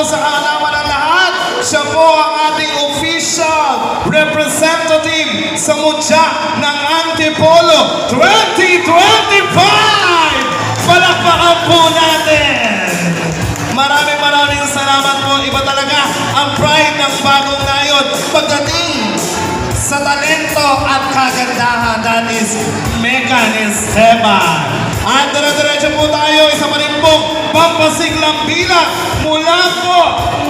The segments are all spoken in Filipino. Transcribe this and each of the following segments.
Sa kaalaman ng lahat, siya po ang ating official representative sa mutya ng Antipolo 2025! Palakpakan po natin! Maraming salamat po. Iba talaga ang pride ng Bagong Nayon pagdating sa talento at kagandahan. That is Megan Esteban. At dire-diretso po tayo, isa pa rin pong pampasiglang bilang mula po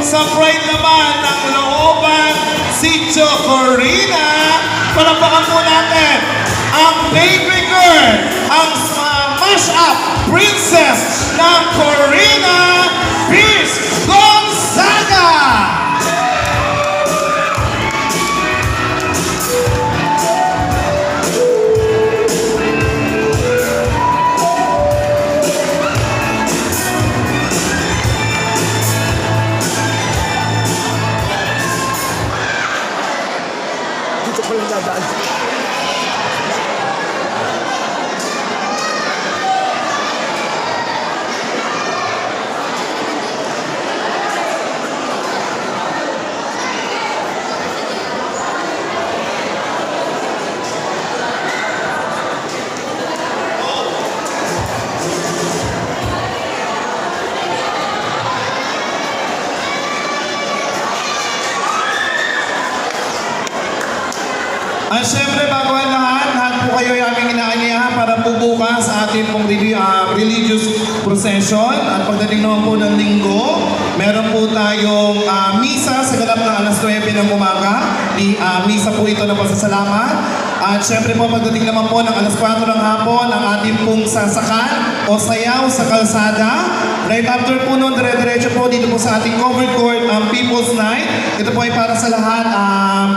sa pride naman ng Looban, Sitio Corina. Palakpakan po natin ang baby girl, ang mash-up princess ng Corina, Peace Gonzaga! Dito ko lang dadaan. At syempre, bago ang lahat po po kayo ay aming inaanyayahan para po bukas sa ating pong religious procession. At pagdating naman po ng linggo, meron po tayong misa sa ganap ng alas 9 ng umaga. Misa po ito ng pasasalamat. At syempre po pagdating naman po ng alas 4 ng hapon, ang ating pong sasakan o sayaw sa kalsada. Right after po nun, dire-diretso po dito po sa ating covered court, People's Night. Ito po ay para sa lahat,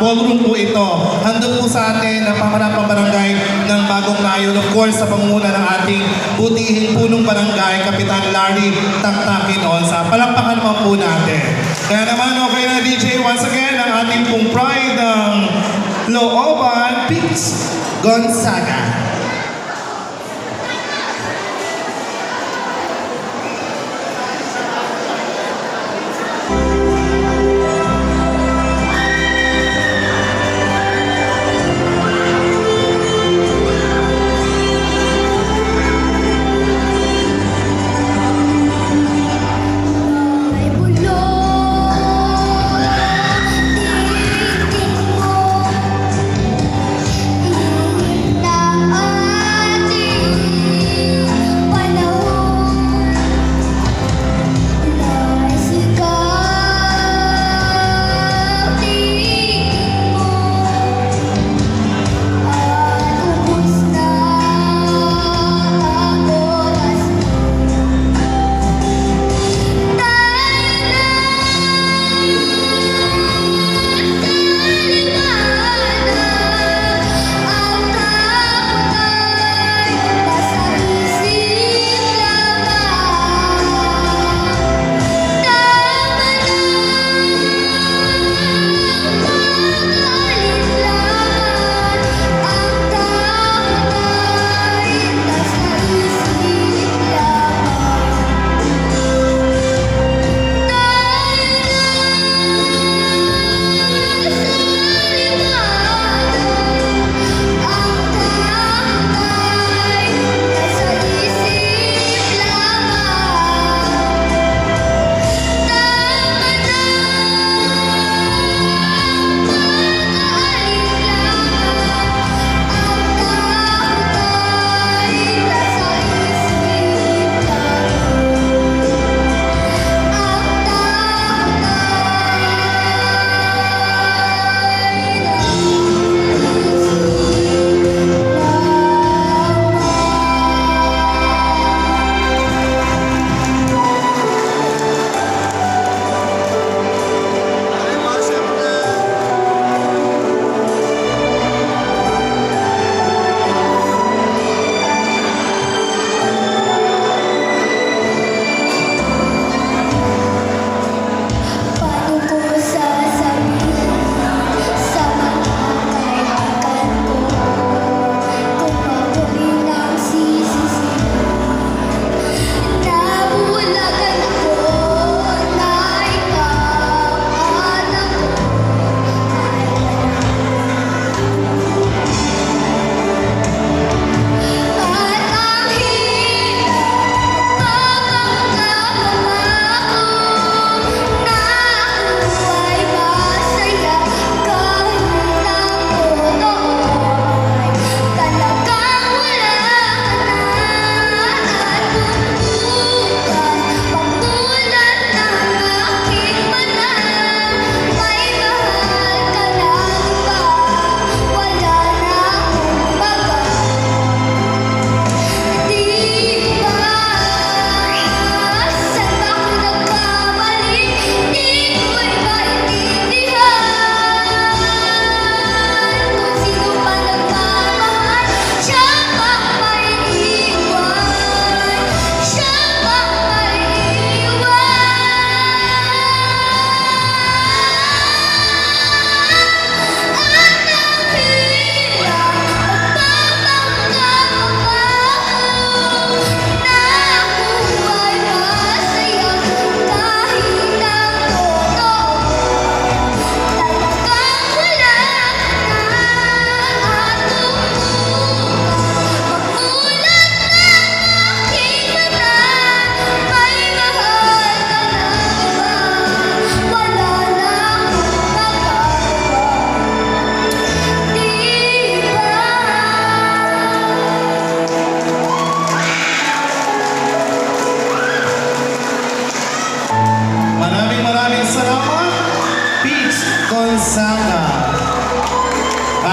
ballroom po ito. Handog po sa atin ang pamarapang barangay ng Bagong Nayon. Of course, sa pangunguna ng ating butihing punong barangay, Kapitan Larry Taktakin Onsa. Palampakan naman po natin. Kaya naman, okay na DJ, once again, ang ating pong pride ng Looban, Peach Gonzaga. May bulong, titig mo, ilang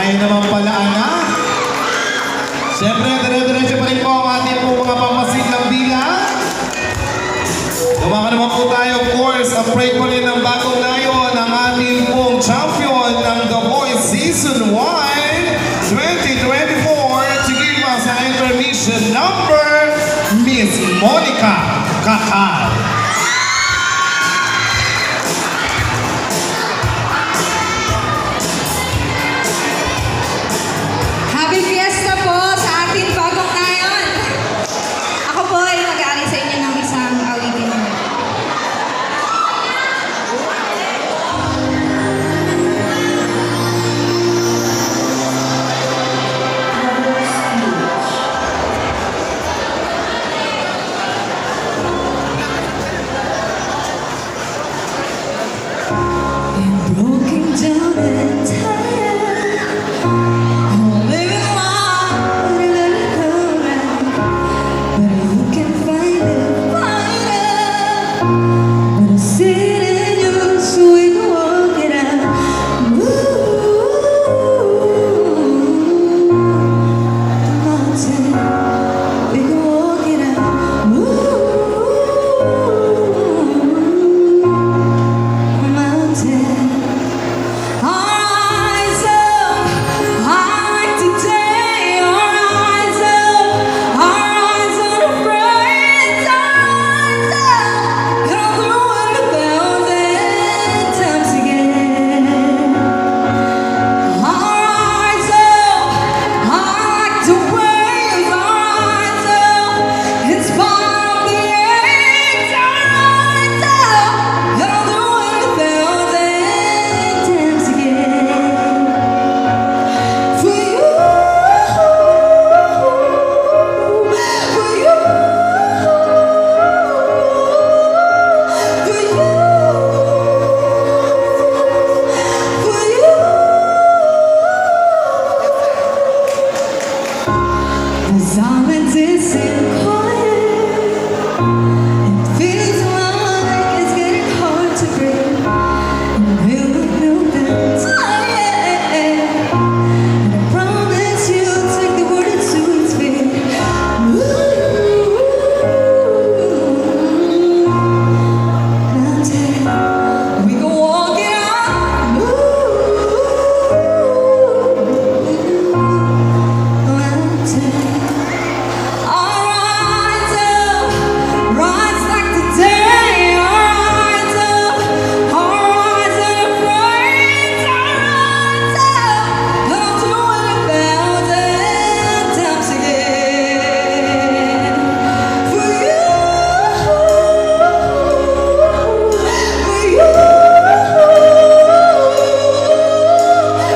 Tayo naman pala, anak. Siyempre, dire-diretso pa rin po ang ating po mga pamasiglang bilang. Tumakan naman po tayo, of course, ang pray po rin ng bagong ngayon, ang ating pong champion ng The Voice Season 1 2024 to give us ang intermission number, Miss Monica Kakal. Happy Fiesta po sa ating bagong ngayon. Ako po ay mag-aari sa inyo ng isang awitin naman. Broken down and tired, I'm living life a little around, but you can find it, but I sit in your sweet walking out. Mountain, we can walk it out. Mountain. Rise up, like today. Rise up, unafraid. Rise up, and I'll do it 1,000 times again. Rise up, like the waves. Rise up, inspire the age. Rise up, and I'll do it 1,000 times again. For you, for you, for you. The silence is quiet. It feels like it's getting hard to breathe. And we'll know that tired. And I promise you, take the word into its feet. Mountain, we can walk it out. Mountain. I'll rise up, rise like the day. I'll rise up, unafraid. I'll rise up, and I'll do it 1,000 times again. For you, for you,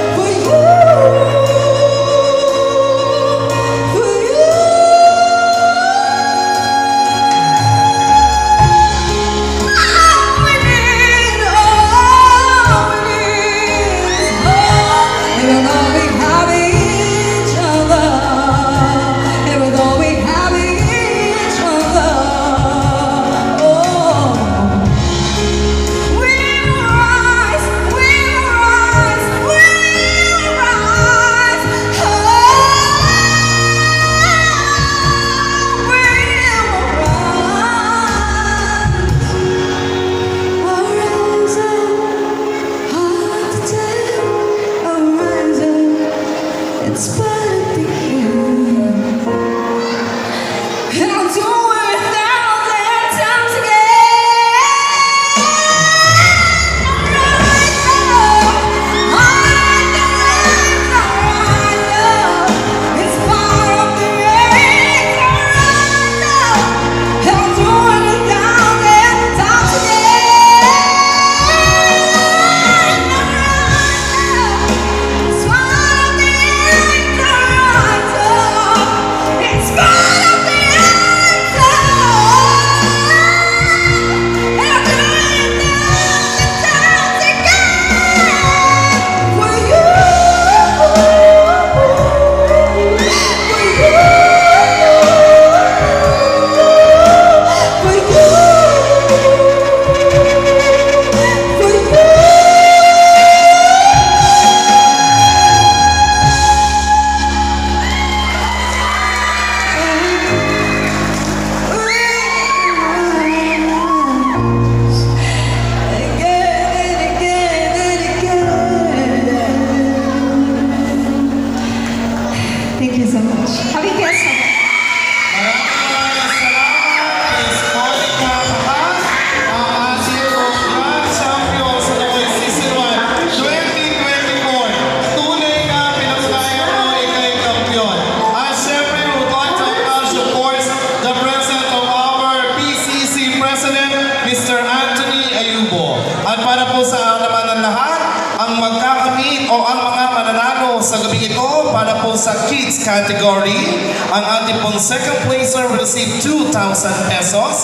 for you, for you. It's but the end. And I'll do it 1,000 times again. Rise up, rise up, inspire the age. Rise up, and I'll do it 1,000 times again. Rise up, inspire the age. mananalo sa gabi ito para po sa kids category. Ang ating pong second placer will receive 2,000 pesos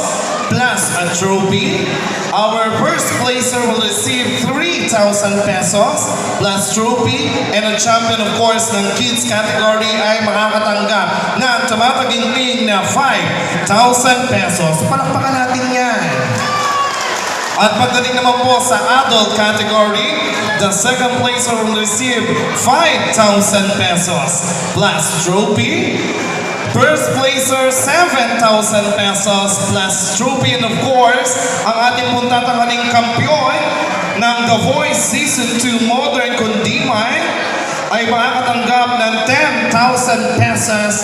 plus a trophy. Our first placer will receive 3,000 pesos plus trophy. And ang champion of course ng kids category ay makakatanggap ng tumataginting na 5,000 pesos. Palakpakan natin yan. At pagdating naman po sa adult category, the second placer will receive 5,000 pesos plus trophy. First placer, 7,000 pesos plus trophy. And of course, ang ating pong tatanghaling kampiyon ng The Voice Season 2 Modern Kundiman ay makakatanggap ng 10,000 pesos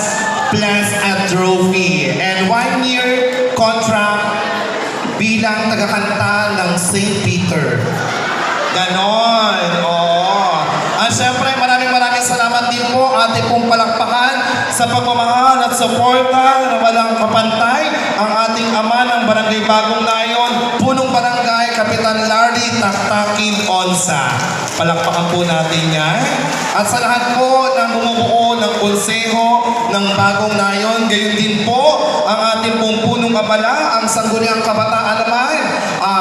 plus a trophy. And 1-year contract bilang tagakanta ng St. Peter. Ganon, oo. At syempre, maraming salamat din po ating pong palakpakan sa pagmamahal at suporta na walang kapantay ang ating ama ng Barangay Bagong Nayon, punong barangay, Kapitan Larry Taktakin Onsa. Palakpakan po natin yan. At sa lahat po ng bumubuo ng konseho ng Bagong Nayon, gayon din po ang ating pong punong abala, ang Sangguniang Kabataan naman,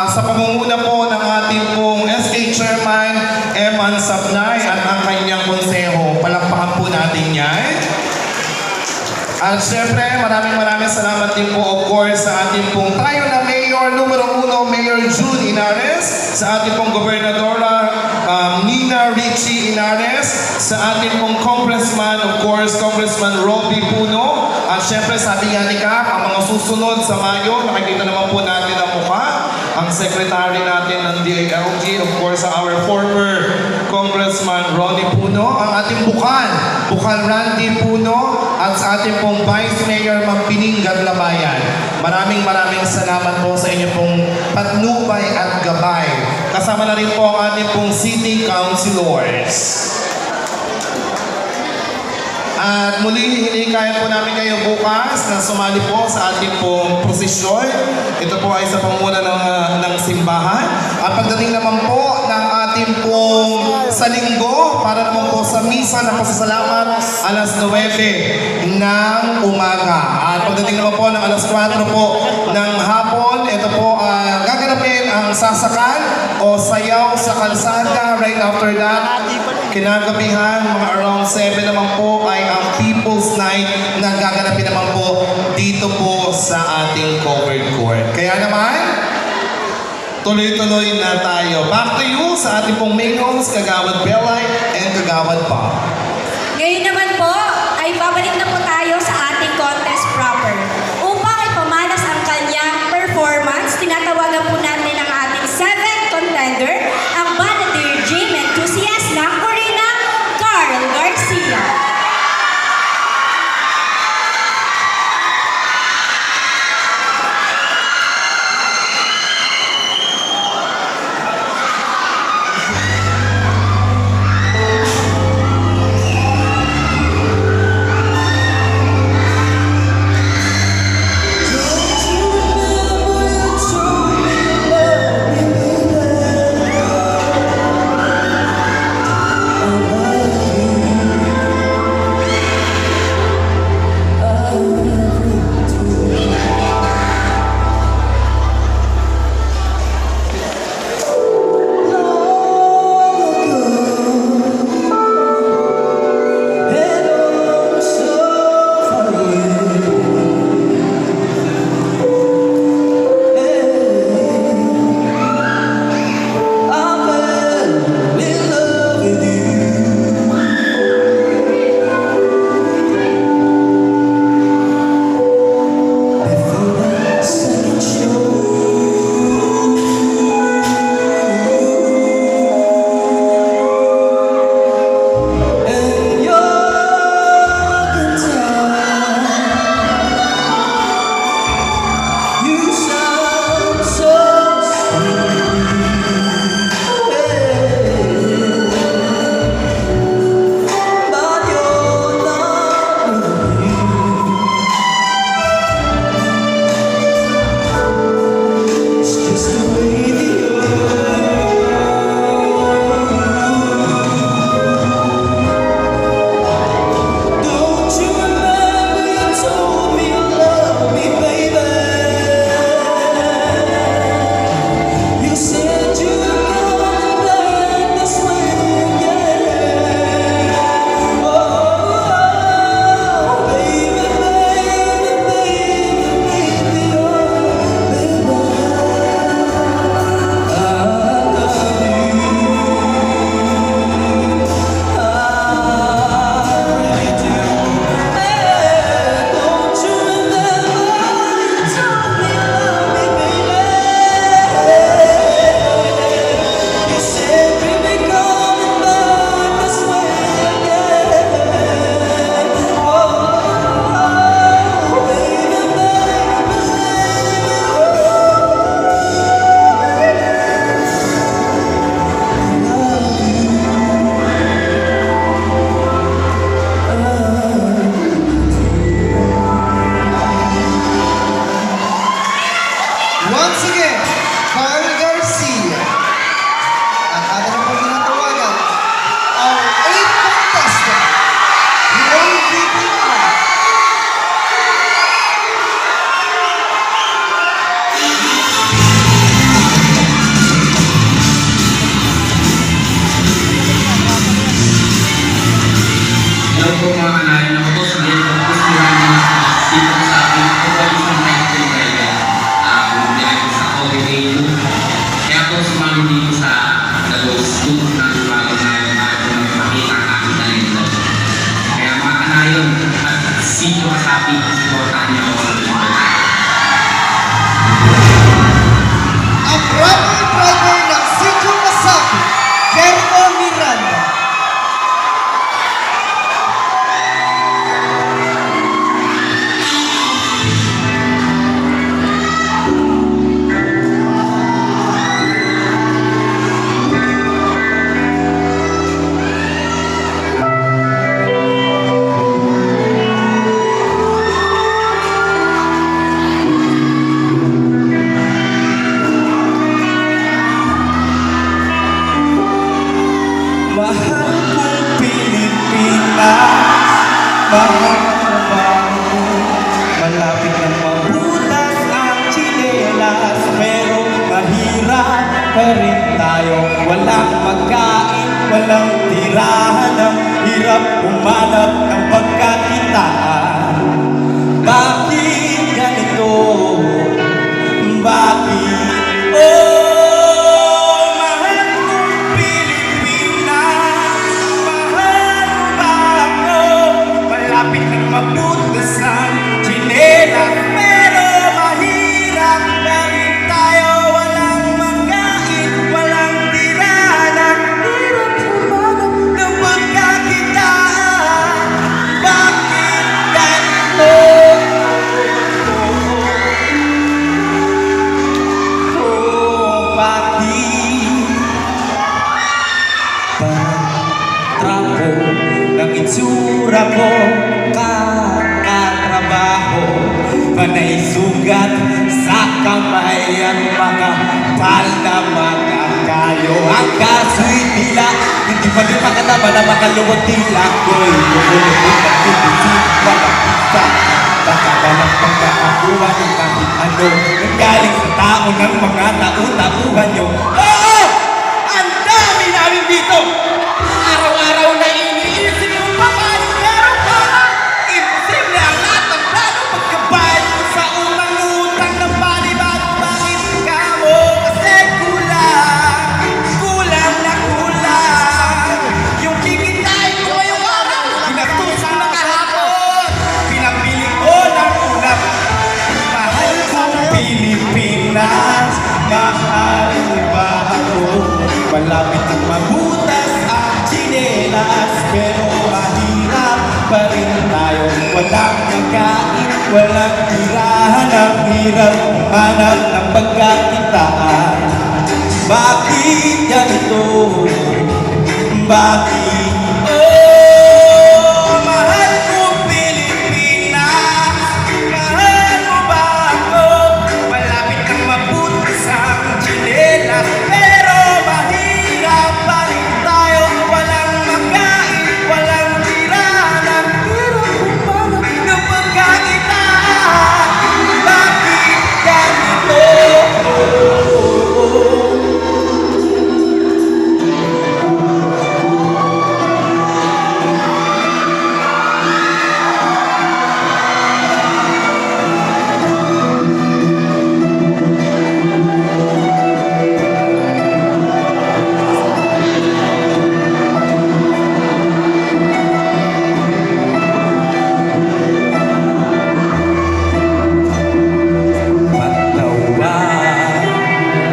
sa pamumuno po ng ating pong SK Chairman, Eman Sabnay at ang kanyang konseho. Palakpakan po natin yan. At syempre, maraming salamat din po of course sa ating pong tayo na Mayor numero 1, Mayor June Inares, sa ating pong Gobernadora Nina Richie Inares, sa ating pong Congressman, of course, Congressman Robbie Puno. At syempre, sabi nga ni Kap, ang mga susunod sa Mayo, nakikita naman po natin ang mukha, ang secretary natin ng DILG, of course, our former Congressman Ronnie Puno, ang ating Bukan Randy Puno, at sa ating pong Vice Mayor Mampining Gaglabayan. Maraming salamat po sa inyo pong patnubay at gabay. Kasama na rin po ang ating pong City Councilors. At muli, hinikayat po namin kayo bukas na sumali po sa ating pong prosesyon. Ito po ay sa pamumuno ng simbahan. At pagdating naman po ng ating pong sa linggo, para naman po sa misa ng pasasalamat, alas 9 ng umaga. At pagdating naman po ng alas 4 po ng hapon, ito po gaganapin ang sasakan o sayaw sa kalsada. Right after that, kinagabihan, mga around 7 naman po ay ang People's Night na gaganapin naman po dito po sa ating covered court. Kaya naman, tuloy-tuloy na tayo. Back to you sa ating pong main host, Kagawad Belay and Kagawad Bob. Ngayon naman po, ay babalik na po tayo sa ating contest proper. Upang ipamalas ang kanyang performance, tinatawagan po natin ang ating 7th contender, ang Balladeer Gym Enthusiast ng Corina, Carl Garcia. Pilipinas, mahal na bago. Malapit na mabutas ang tsinelas, pero mahirap pa rin tayo. Walang magkain, walang tirahan, ang hirap humanap ng pagkakitaan. Bakit ganito? Bakit? Oh, mahal kong Pilipinas, mahal mo ba ako? Malapit nang mabutas ang tsinelas, pero mahirap na rin tayo. Walang magkain, walang tirahan, ang hirap humanap ng pagkakitaan. Bakit ganito? Oh, bakit? Trapo ng itsura ko, kakatrabaho, panay sugat sa kamay at mga palda makakayo. Ang kaso'y tila, hindi pa rin makalaban na makaluwag tila ko'y bumulubog at pipitin, walang isa. Baka walang pagkakakuha ng kahit ano, nanggaling sa tao ng mga tauhan nyo. Oo! Ang dami namin dito! Araw-araw na iniisip mo pa paano meron pa! Imposible ang lahat ng plano pagkabayad mo sa utang ng bali-bali. Bakit ka mo? Kasi kulang na kulang. Yung kikitain ko yung araw, ginastos ko na kahapon. Pinapili ko ng ulap. Mahal kong Pilipinas, mahal mo ba ako? Malapit ang mabutas ang tsinelas, pero mahirap pa rin tayo. Walang magkain, walang tirahan, ang hirap humanap ng pagkakitaan. Bakit ganito? Bakit? Oh, mahal kong Pilipinas, mahal mo ba ako? Malapit ang mabutas ang tsinelas, pero mahirap pa rin tayo. Walang magkain, walang tirahan, ang hirap humanap ng pagkakitaan. Bakit ganito?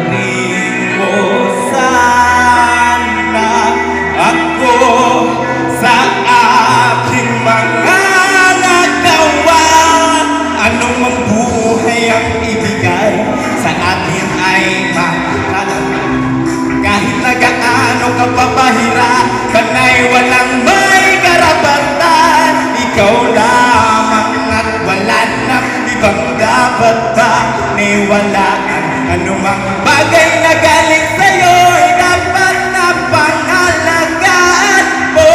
Patawarin mo sana ako sa aking mga nagawa. Anong mang buhay ang ibigay sa atin ay mahalaga. Kahit na gaano ka papahira, panay walang may karapatan. Ikaw lamang at wala na ibang dapat pa niwalaan. Anumang bagay na galing sa'yo ay dapat na pangalagaan mo.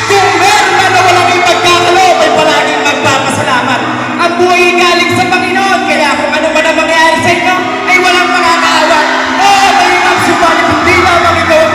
Kung meron na walang ipagkakaloob ay palaging magpapasalamat. Ang buhay ay galing sa Panginoon, kaya kung ano man ang mangyayari sa inyo ay walang makakaawa. Oo, mahirap, subalit hindi lamang ikaw ang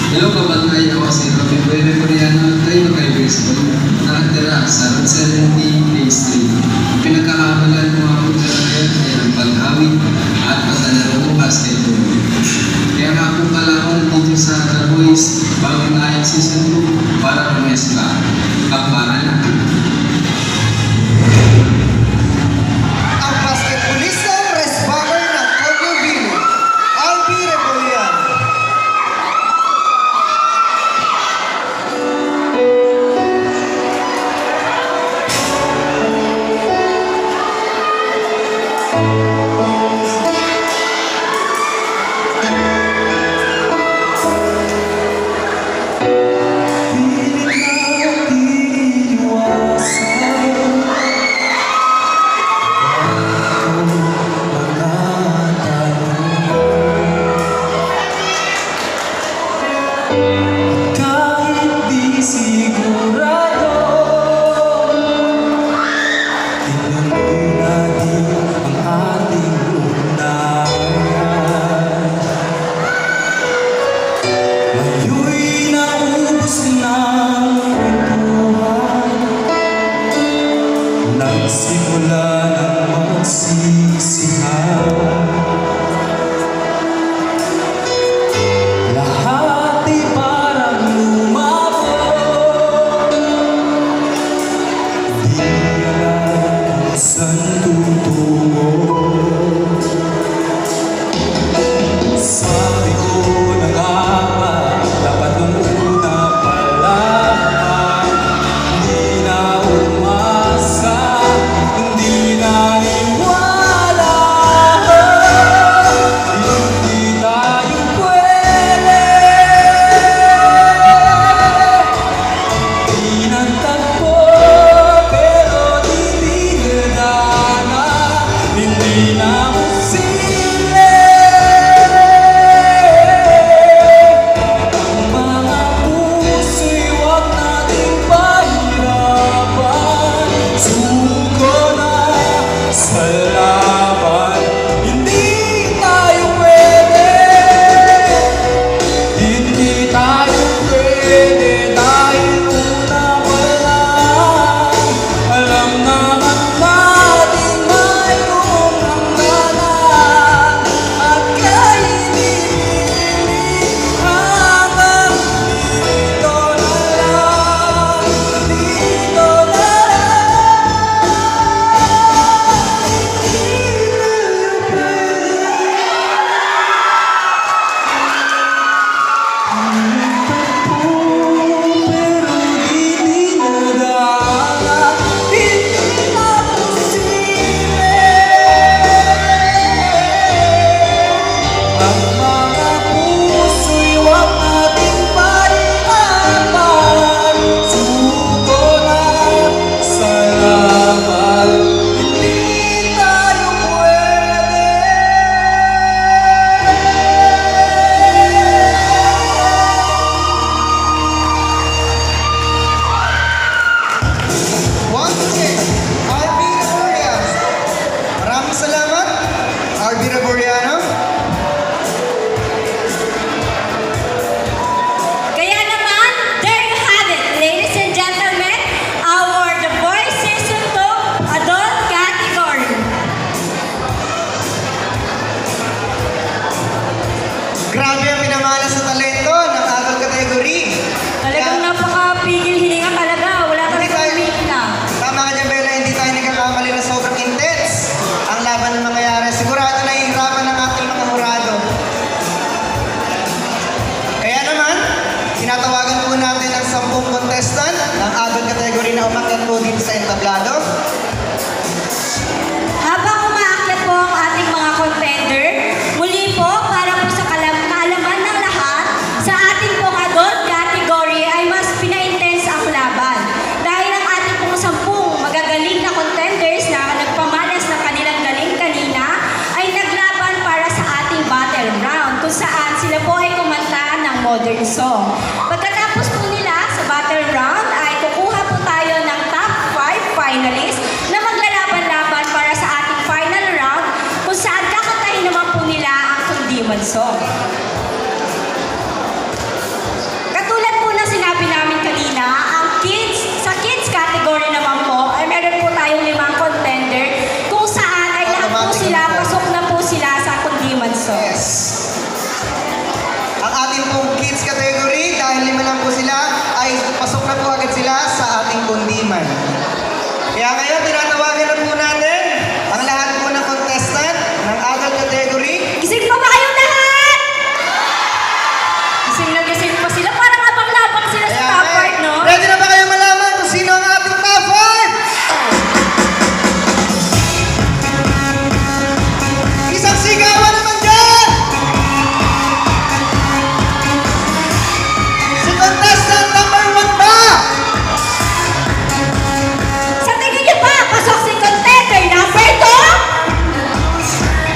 Hello kabatay, ako si Robin Buene Coriano, trainer kay baseball, nakatira sa Route 70, Bay Street. Pinagkakabalan mo ako talaga ay ang pag-awit at paglalaro ng basketball. Kaya nga po pala ako dito sa The Boys bagong naayag season 2 para rumesla. Kapara na. Ang basketballistang resbacker ng Tokyo View, Albi Rebolian. Kahit di sigurado, tinanong natin ang ating ugnayan. Ngayon'y naubos ng kwentuhan, nagsimula ng magsisihan. Lahat ay parang lumabog, di alam kung saan tutungo. Sabi ko na nga ba, dapat nung una pa lamang, hindi na umasa, hindi naniwala. Hindi tayo pwede, di nagtagpo, pero di dinadana, hindi na musile. Ang mga puso'y huwag nating pahirapan, suko na sa laban. Hindi tayo pwede, hindi tayo pwede, dahil una pa lang sa entablado? Habang umaakyat po ang ating mga contender, muli po para po sa kaalaman ng lahat, sa ating pong adult category ay mas pina-intense ang laban. Dahil ang ating pong 10 magagaling na contenders na nagpamalas ng kanilang galing kanina ay naglaban para sa ating battle round kung saan sila po ay kumanta ng modern song. Pagkatapos po nila sa battle round ay kukuha po tayo ng top 5 finalists na maglalaban-laban para sa ating final round kung saan kakantahin naman po nila ang Kundiman song. Katulad po na sinabi namin kanina, sa kids category naman po, ay meron po tayong 5 contender kung saan ay lahat po sila, pasok na po sila sa Kundiman song. Yes. Ang ating pong kids category, dahil 5 lang po sila, ay pasok na po agad sila sa ating kundiman. Kaya ngayon, tinatawagan na po natin ang lahat po ng contestant ng adult category. Gising pa ba kayong lahat? Gising pa sila. Parang abang-labang sila sa top part, no? Ready na ba kayo malaman kung sino ang ating top 5? Isang sigawan naman dyan! Si contestant number 1 ba? Sa tingin niyo ba, pasok si contender number 2?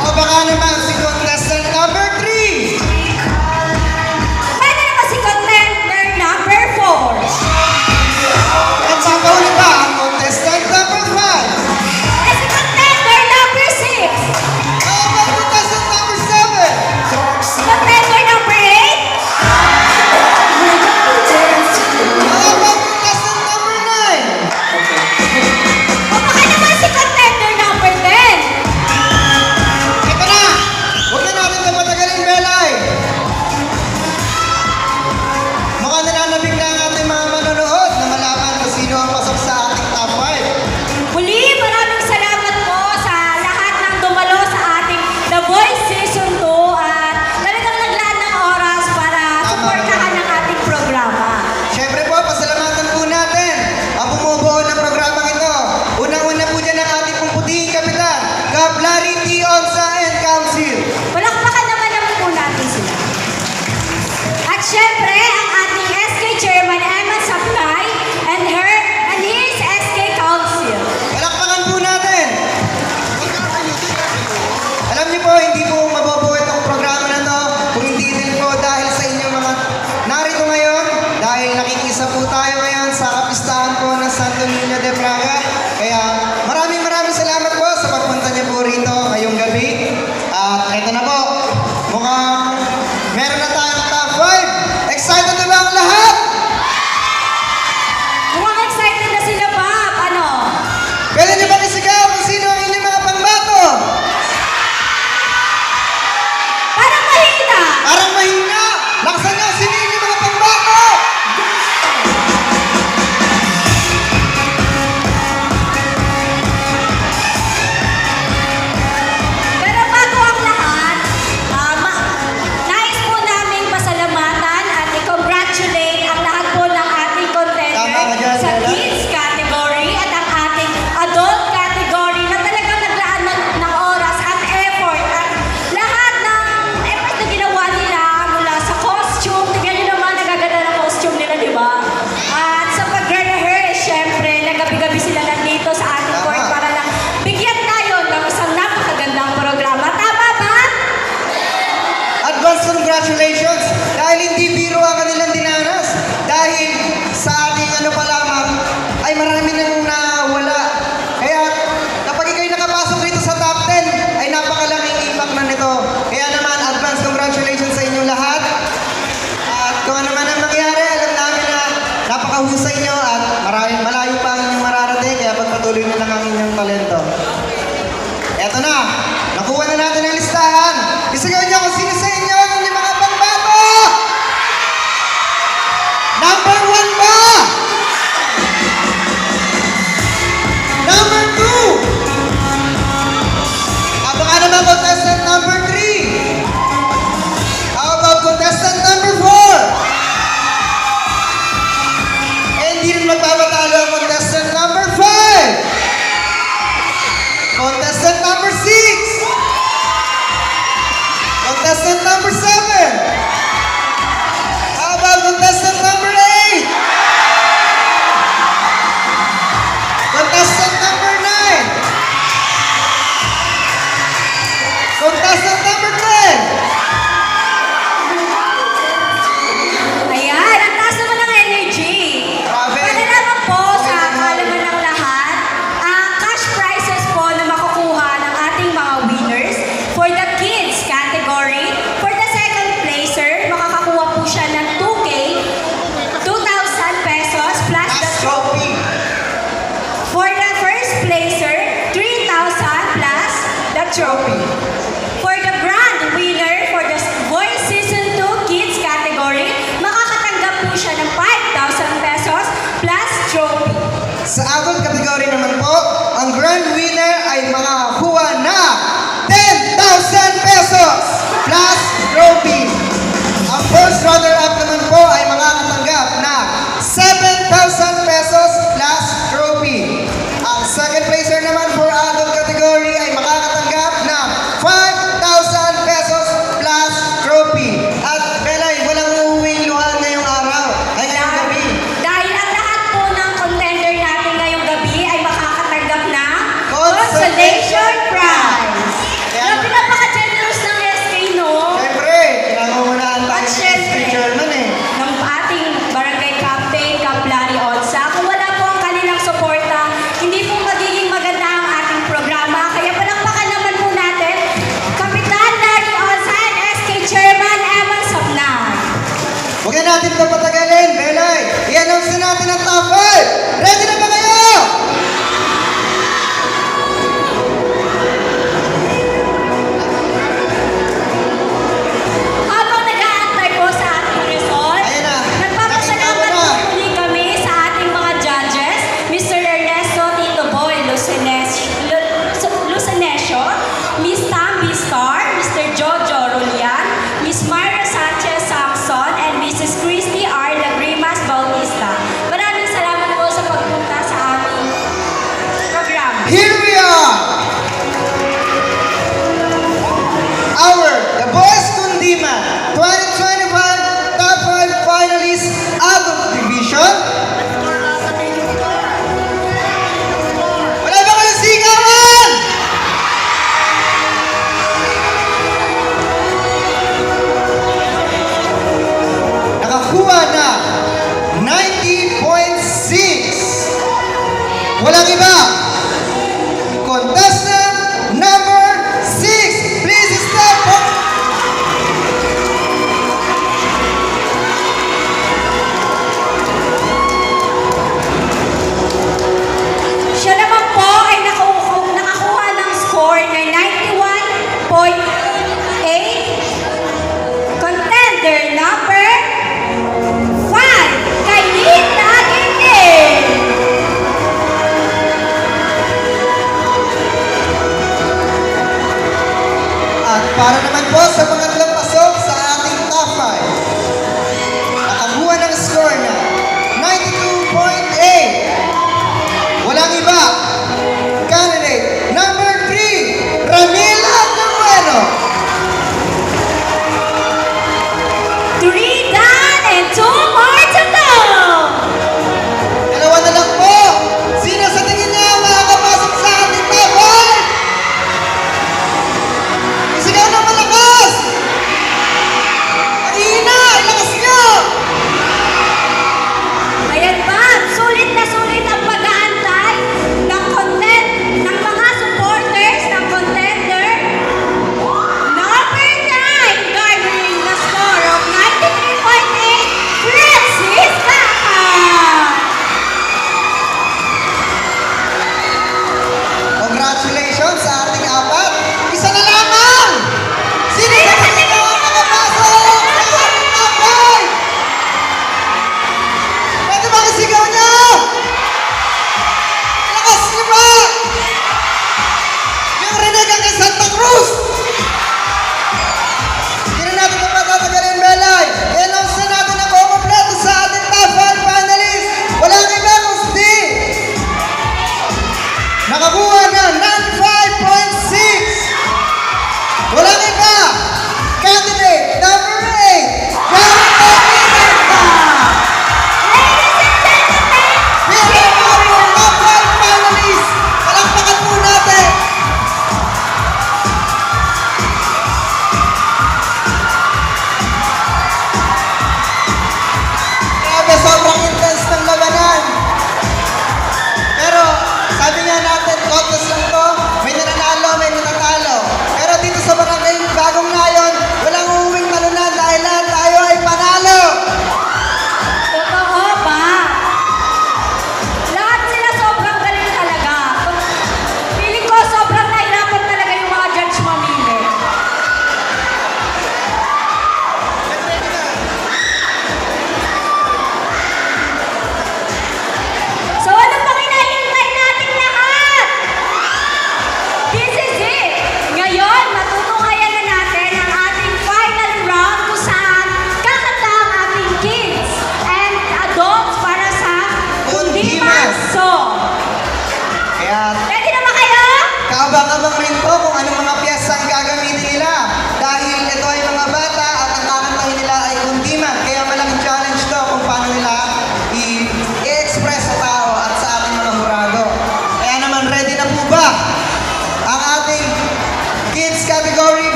O baka naman si contestant number 3? Pwede naman si contender number 4. At sa kauli pa ang contestant number 5? Eh si contender number 6. How about contestant number 7? Contender number 8. How about contestant number 9? O baka naman si contender number 10. Ito na! Huwag na natin na patagalin, Belay! Mukhang nananabig na ang ating mga manonood na malaman kung sino ang pasok sa ating top 5. Muli, maraming salamat po sa lahat ng dumalo sa ating The Voice Season 2 at talagang naglaan ng oras para suportahan ang ating programa. Siyempre po, pasalamatan po natin ang bumubuo ng programang ito. Unang-una po dyan ang ating pong putihing kapitan, Kap Larry T. Onsa and Council. Palakpakan naman po natin sila. At syempre, ang ating SK Chairman Emma Sapkay and his SK Council. Palakpakan po natin! Alam niyo po, hindi po mabubuo itong programa na to kung hindi din po dahil sa inyong mga narito ngayon, dahil nakikisa po tayo ngayon sa kapistahan po ng Santo Niño de Braga. Kaya maraming salamat po sa pagpunta niyo po rito ngayong gabi. At ito na po, mukhang meron na tayong top 5. Excited na ba ang lahat? Mukhang excited na sila, Pap. Ano? Pwede niyo ba isigaw kung sino ang inyong mga pangbato? Parang mahina. Parang mahina! Laksan niyo sino yung inyong mga pangbato! Pero bago ang lahat, nais po namin pasalamatan at i-congratulate ang lahat po ng ating contender Tama ka dyan, sa Bella. kids category at ang ating adult category na talagang naglaan ng oras at effort at lahat ng effort na ginawa nila mula sa costume. Tingnan nyo naman, nagaganda ng costume nila, di ba? At sa pag-rehearse, syempre, nagabi-gabi sila nandito sa ating Tama. court para lang bigyan tayo ng isang napakagandang programa. Tama ba? Advance congratulations! Dahil hindi biro ang kanilang dinanas. Dahil sa ating ano pa lamang, ay marami nang nawala. Kaya kapag ikaw'y nakapasok dito sa top 10, ay napakalaking impact na nito. Kaya naman, advance congratulations sa inyong lahat. At kung ano man ang mangyari, alam namin na napakahusay nyo at malayo pa ang inyong mararating. Kaya pagpatuloy nyo lang ang inyong talento. Eto na, nakuha na natin ang listahan. Isigaw niyo kung sino sa inyo ang inyong mga pangbato! Number 1 ba? Number 2? Baka naman contestant number 3? How about contestant number 4? Eh, hindi rin magpapatalo ang contestant number 5! trophy. For the grand winner for the Voice Season 2 Kids category, makakatanggap po siya ng 5,000 pesos plus trophy. Sa adult category naman po, ang grand winner ay makakakuha na 10,000 pesos plus trophy. Ang first runner-up naman po ay makakatanggap na 7,000 pesos plus trophy. Ang second placer naman for adult category ay makakatanggap ng 5,000 pesos plus trophy. At Belay, walang uuwing luhaan ngayong araw. Ay ngayong gabi. Dahil ang lahat po ng contender natin ngayong gabi ay makakatanggap ng Consolation Prize. Kaya- Grabe, napaka-generous ng SK, no? Siyempre, pinangungunahan tayo At ni syempre, Mr. Chairman eh. ng ating barangay captain, Kaplani Onsa. Kung wala po ang kanilang suporta, hindi po magiging maganda ang ating programa. Kaya palakpakan naman po natin, Kapitan Larry Onsa and SK Chairman Eman Sabnan. Huwag na natin ito patagalin, Belay. I-announce na natin ang top 5. Ready na ba kayo? Habang nag-aantay po sa ating result, Ayan na. nagpapasalamat Nakita po ko na. muli kami sa ating mga judges, Mr. Ernesto Tito Boy Lucenesio, Miss Tambi Star, Mr. Jojo Rolian, Miss Myra Sanchez Samson, and Mrs. Christy R. Lagrimas Bautista. Maraming salamat po sa pagpunta sa aming programa. Here we are! Our The Boys Kundima 2025 Top 5 Finalists Adult Division. Wala ba kayong sigawan? Nakakuha na 90.6. Walang iba. Contestant number 6. Please step up. Siya naman po ay nakakuha ng score na 91.8. Contender number 5, Kailin Agindin. At para naman po sa pangatlong pasok sa ating top 5. Nakakuha ng score na 92.8. Walang iba. Candidate number 3, Ramila Camueno. 3 done and 2 more to go. Dalawa na lang po. Sino sa tingin niya makakapasok sa ating top 5? Isigaw na malakas!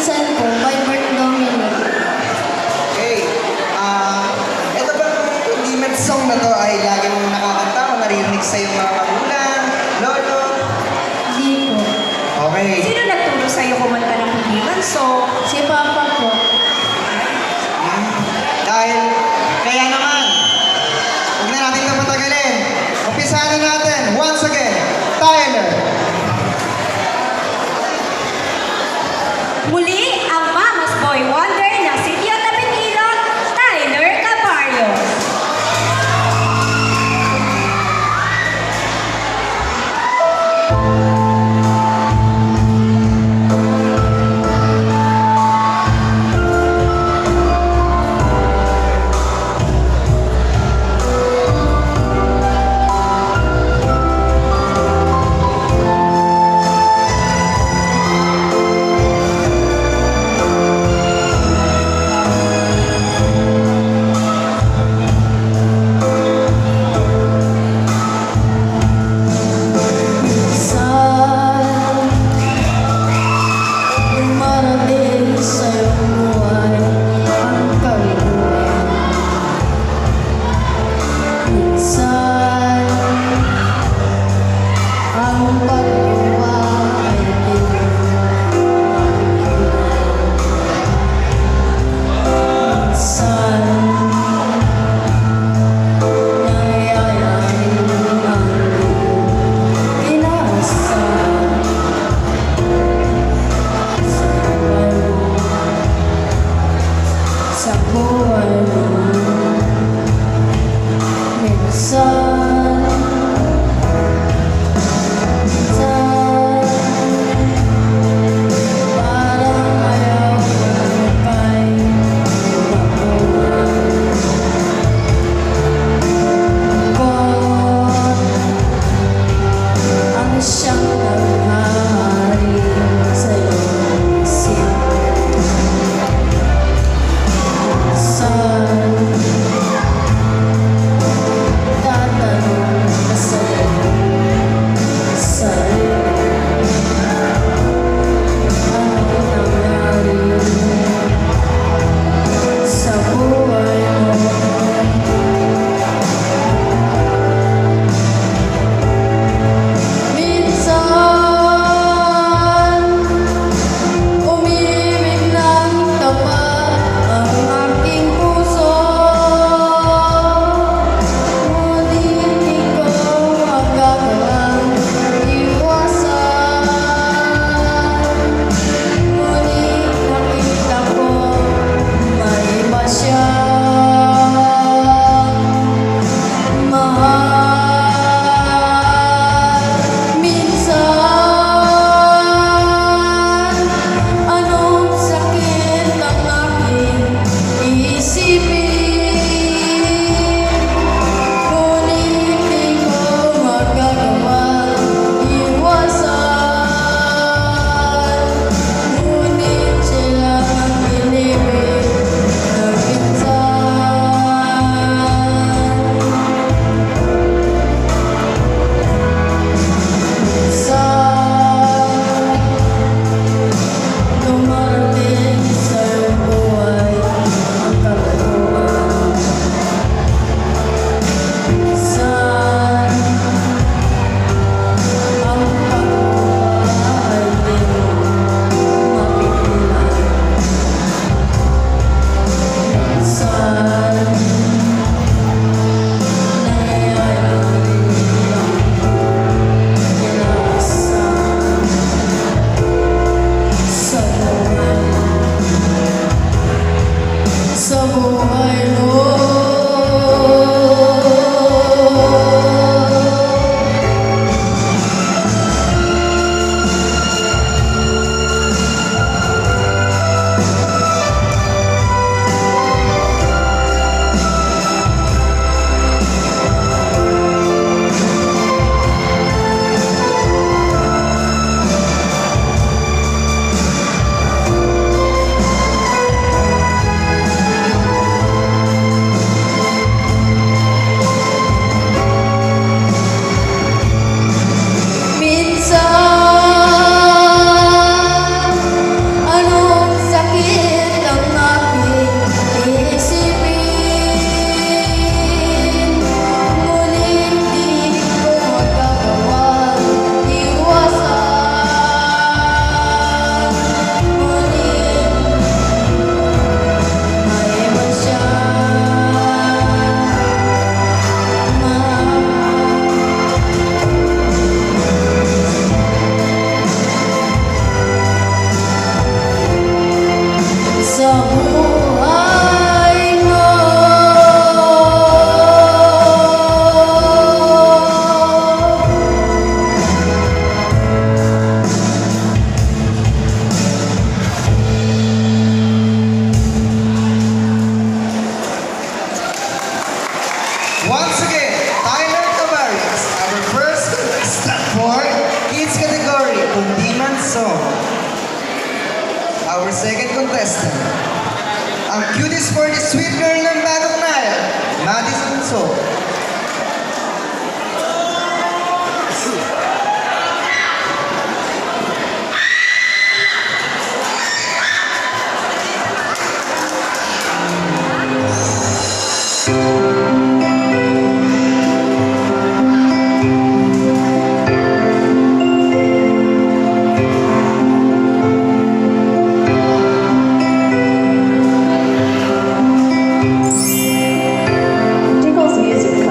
pinsan ko by Bert Dominic. Okay. Ito bang Demon song na to ay lagi mong nakakanta o naririnig sa iyong mga magulang, lolo? Di po. Okay. Sino nagturo sa'yo kumanta ng Demon song? Si Papa po. Dahil, kaya naman, huwag na natin ito patagalin. Umpisahan na natin, once again, Tyler. Muli, ang Mama's Boy Wonder ng City of Tapikilot, Tyler Cabarrios. Minsan, dumarating sa iyong buhay ang kalukuhan. Minsan, ang paggawa ay minsan, nangyayari ang inaasahan sa buhay mo. Minsan for kids category, Kundiman Song. Our second contestant. Ang cutest for the sweet girl ng Bagong Naya, Madison So. Diggles Music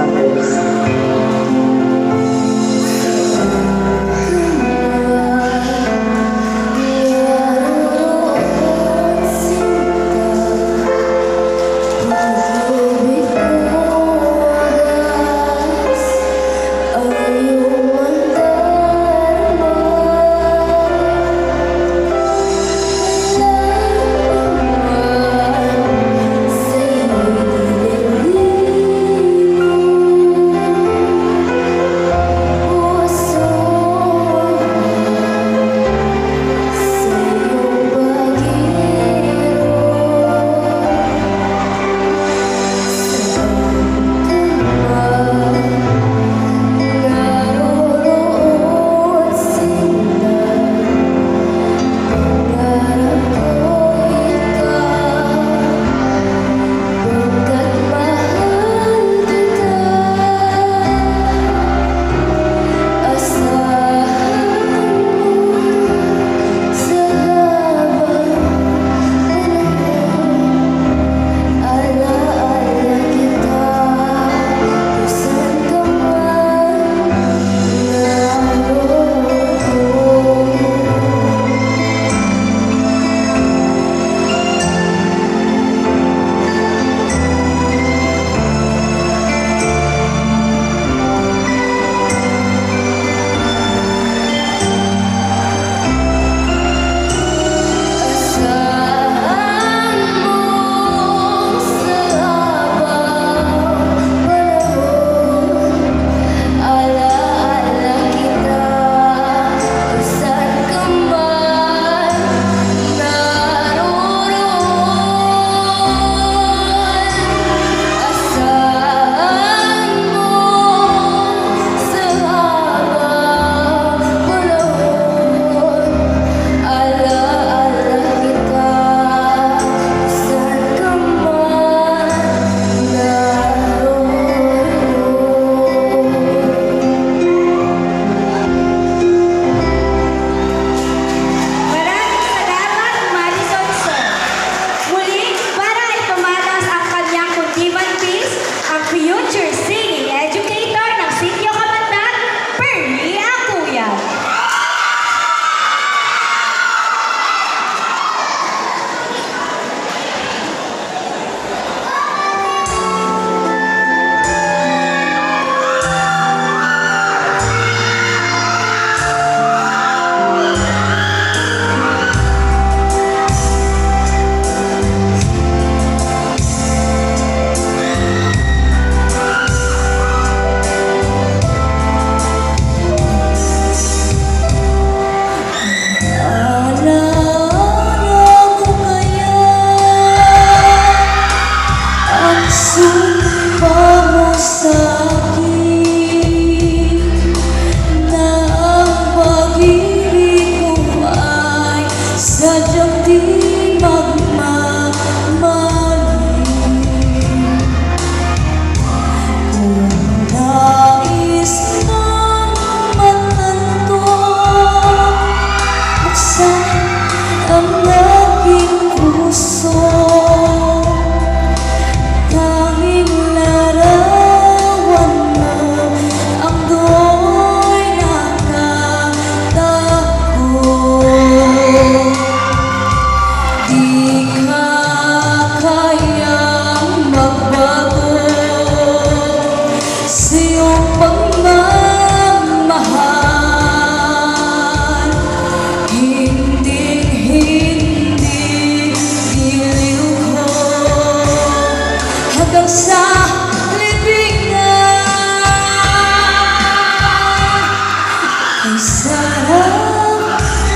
Ay sarap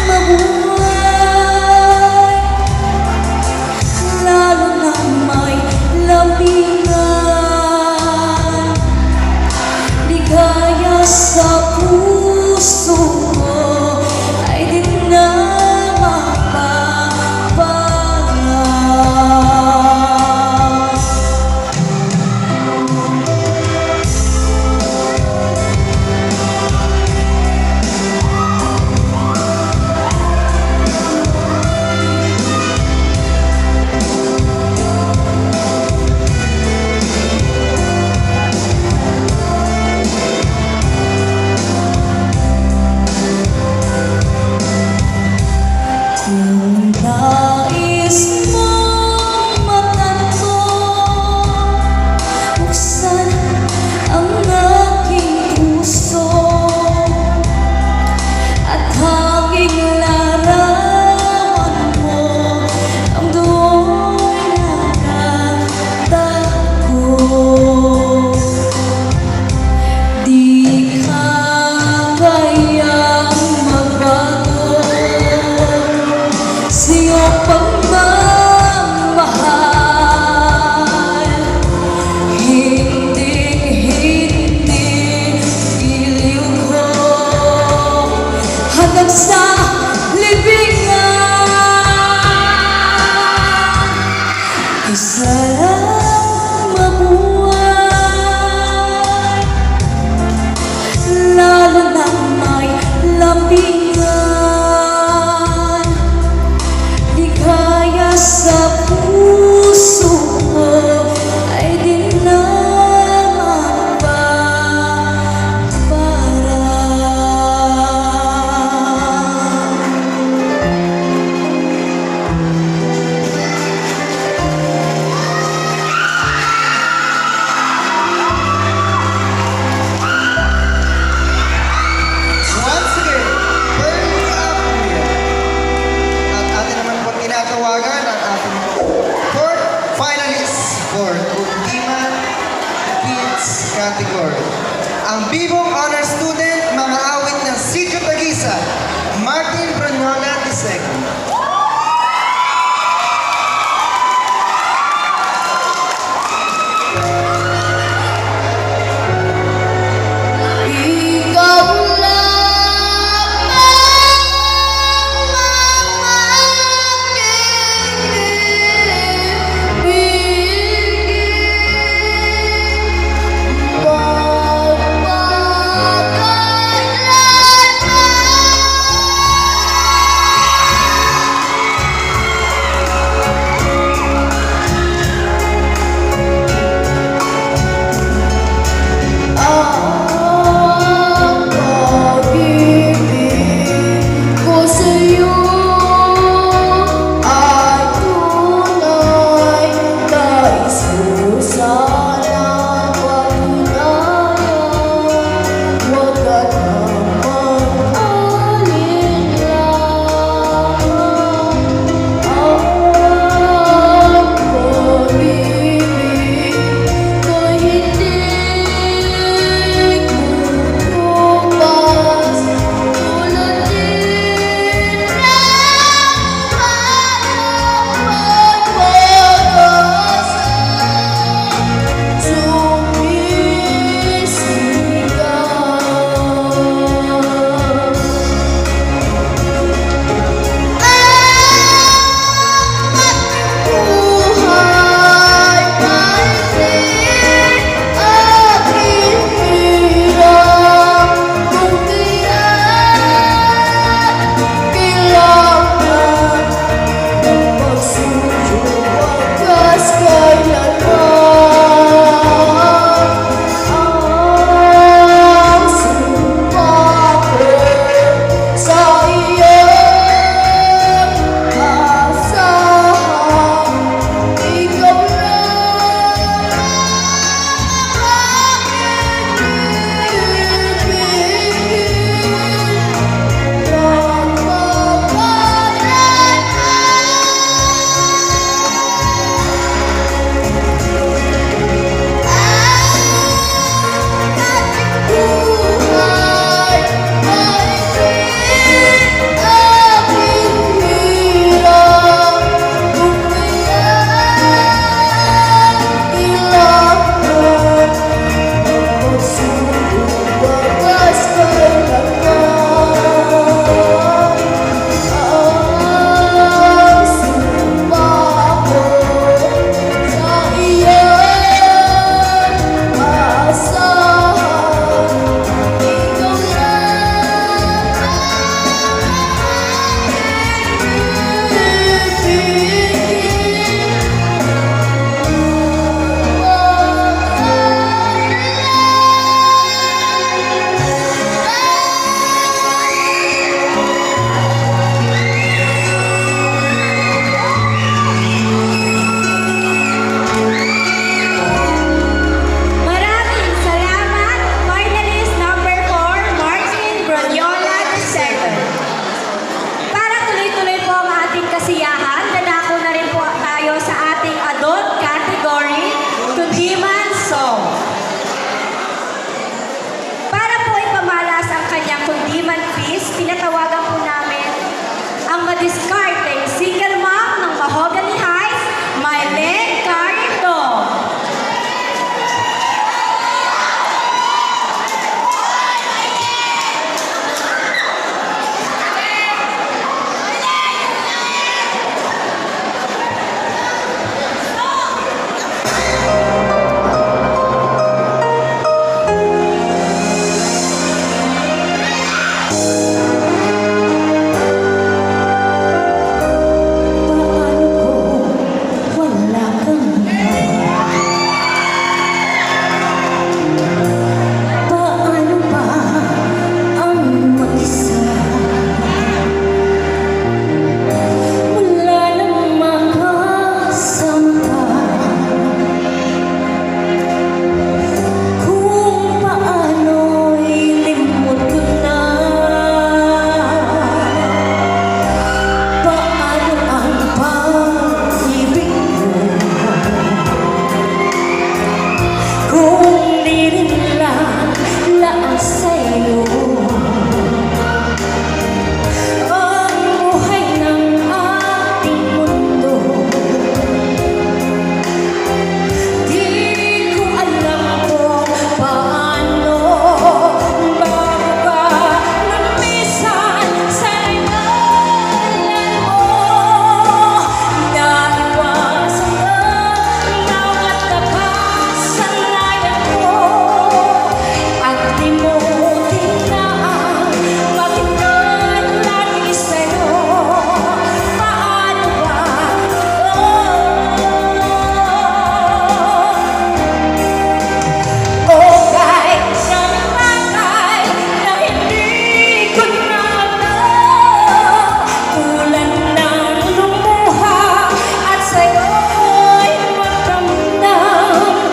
mabuhay, lalo na may lambingan. Ligaya sa puso ko ay di na mapapangarap. Kung nais mong matanto, buksan ang aking puso at hanging larawan mo ang doon nakatago. Di ka kayang magbago sa iyong pagmamahal. Hinding-hindi iliw ko hanggang sa libingan. Isa lang mabuhay, lalo na may lambingan. Ligaya sa puso ko ay di na mapaparang. Once again, tinatawagan po namin ang madiskarte single mom ng Mahogany Heights, Mylene Carito. Paano ba ang mag-isa? Wala nang makasama ka. Kung paano'y limot ko na. Paano ang pag-ibig mo? Kung di rin lang laas sa'yo ang buhay ng ating mundo, di ko alam kung paano bago ka nagpisan sa iwanan mo. Naiwasan ang bawat nakasanayan ko at limutin na ang makinig lagi sa'yo. Paano ba? O kahit siyang bagay na hindi ko na alam, tulad ng lumuha at sa'yo'y magramdam,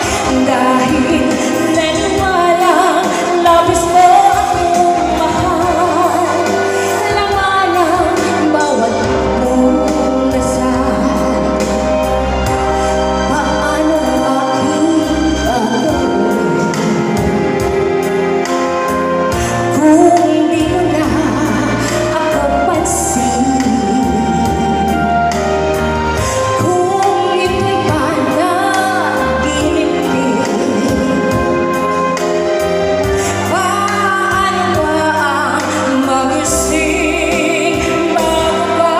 dahil naniwalang labis mo akong mahal. Laman ang bawat mong dasal. Paano aking gagawin kung di mo na ako pansin? Kung ito'y panaginip din, paano ba ang magising bago ka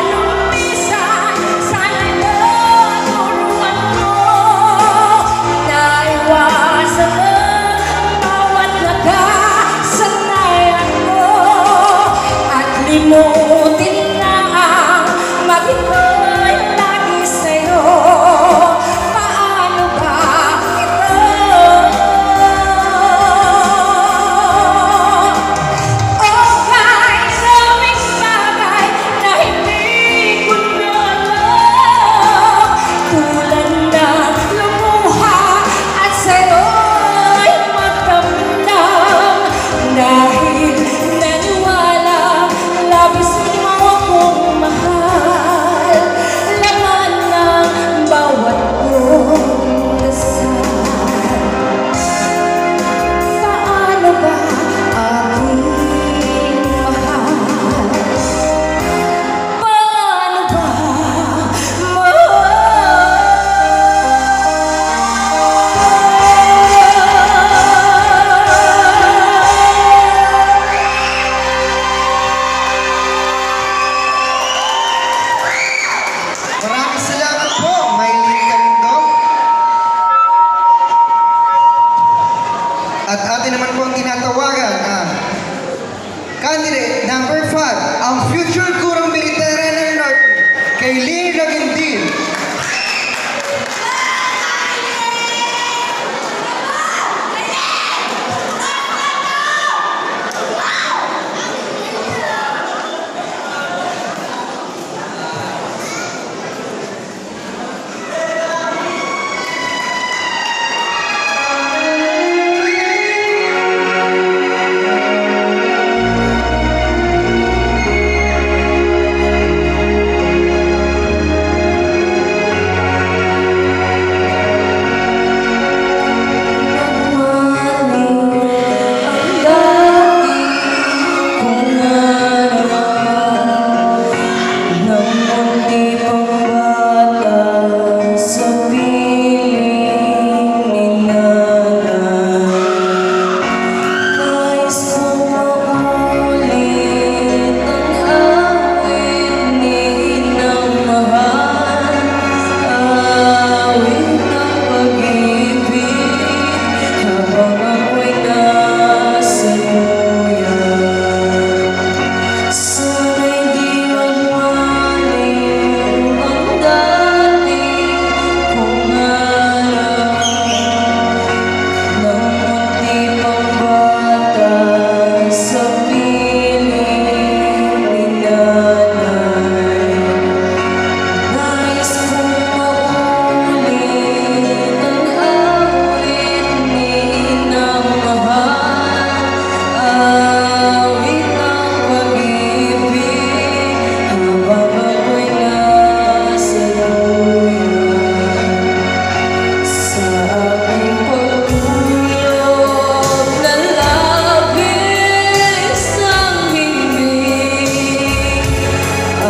lumisan? Sana'y naturuan mo, naiwasan ang bawat nakasanayan ko at limutin na ang maghintay lagi sa'yo. Paano ba ito? O kahit daming bagay na hindi ko na alam, tulad ng lumuha at sa'yo'y magramdam, dahil naniwala labis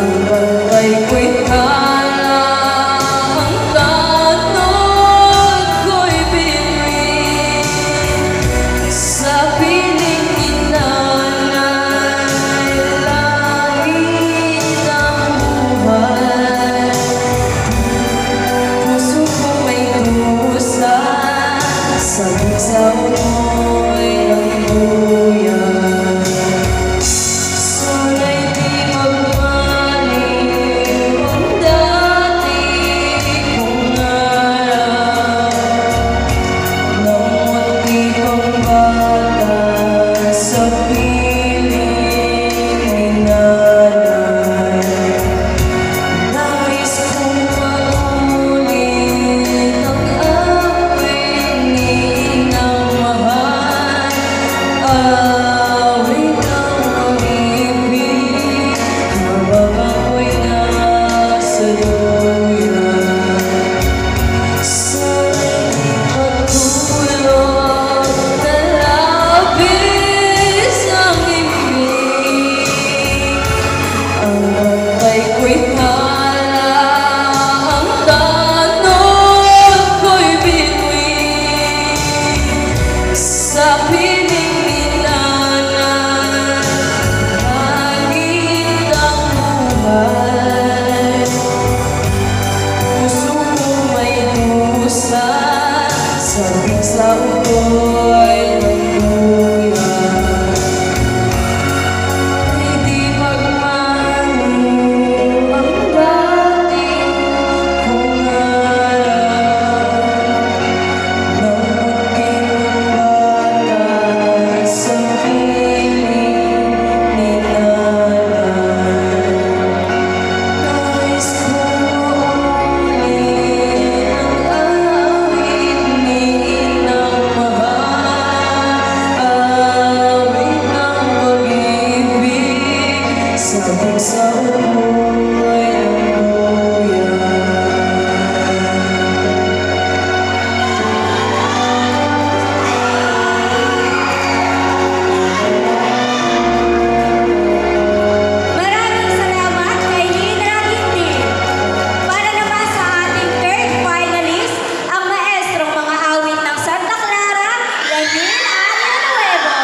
Ang bantay ko'y tala, ang tanod ko'y bituin. Sa piling inanay, langit ang buhay. Puso ko may dusa, sabik sa umoy ng buyan. Sana'y di magbalik ang dati kong alam. Nang munti pang bata sa piling inanay. Nais kong maulit ang awit ni Inang Mahal. Awit ng pag-ibig habang ako'y nasa duyan. Sana'y di pagtulog na labis ang ibig. Ang bantay ko'y tala, ang tanod ko'y bituin. Sa piling inanay, langit ang buhay. Puso ko may dusa, sabik sa ugoy ng buyan. Ay di magmano ang dati kong alam. Nang munting bata sa piling ni nanay. Nais kong maulit ang awit ni Inang Mahal. Awit ng pag-ibig, sabik sa umoy ng buyan. Maraming salamat kay Lina Gintin. Para naman sa ating third finalist, ang maestrong mga awit ng Santa Clara, Ramil Año Nuevo.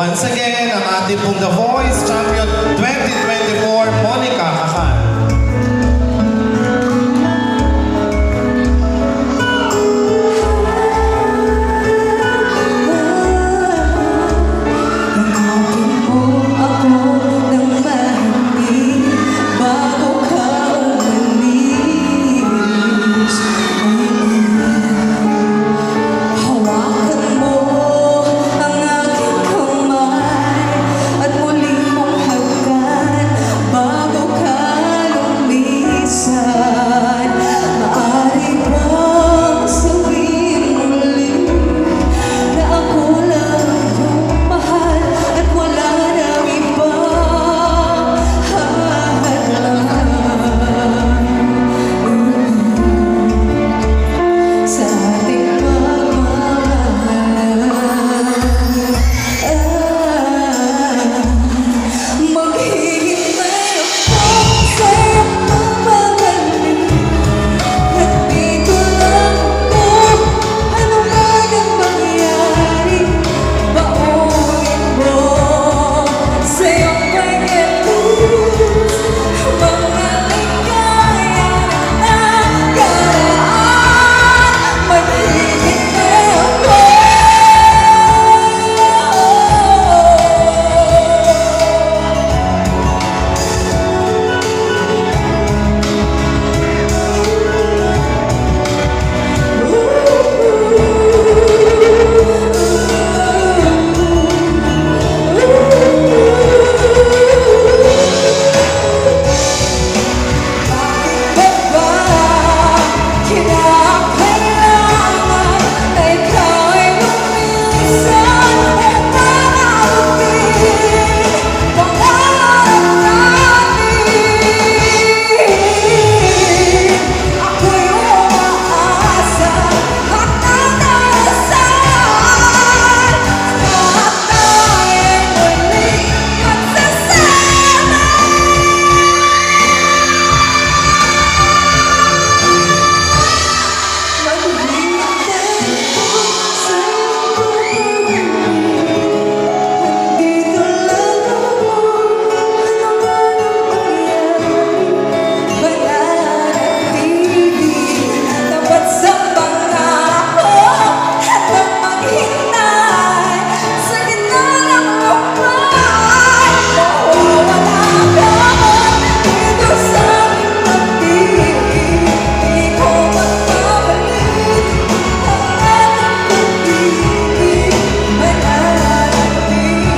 Once again, ang ating pong The Voice Champion 2024, Monica Kakan. Hanapin mo ako ng mahigpit bago ka umalis. Hawakan mo ang aking kamay at muli mong hagkan bago ka lumisan. Maaari bang sabihin muli na ako lang iyong mahal at wala nang ibang hahadlang sa ating pagmamahalan. Maghihintay ako sa iyong pagmamahal. Nandito lang ako, ano man ang mangyari, baunin mo sa iyong pag-ibig mga ligaya na nakaraan. Maghihintay ako. Bakit ba kinakailangan na ikaw ay lumisan upang maabutin pangarap natin? Ako'y umaasa at nanasan na tayo'y muling magsasama. Maghihintay ako sa iyong pag-ibig. Nandito lang ako, ano man ang mangyari, mananatili tapat sa pangako at ang maghintay sa gitna ng lupay. Mawawala ka man dito sa aking pag-ibig. Di ko magbabalik ang aking pag-ibig. Mananatili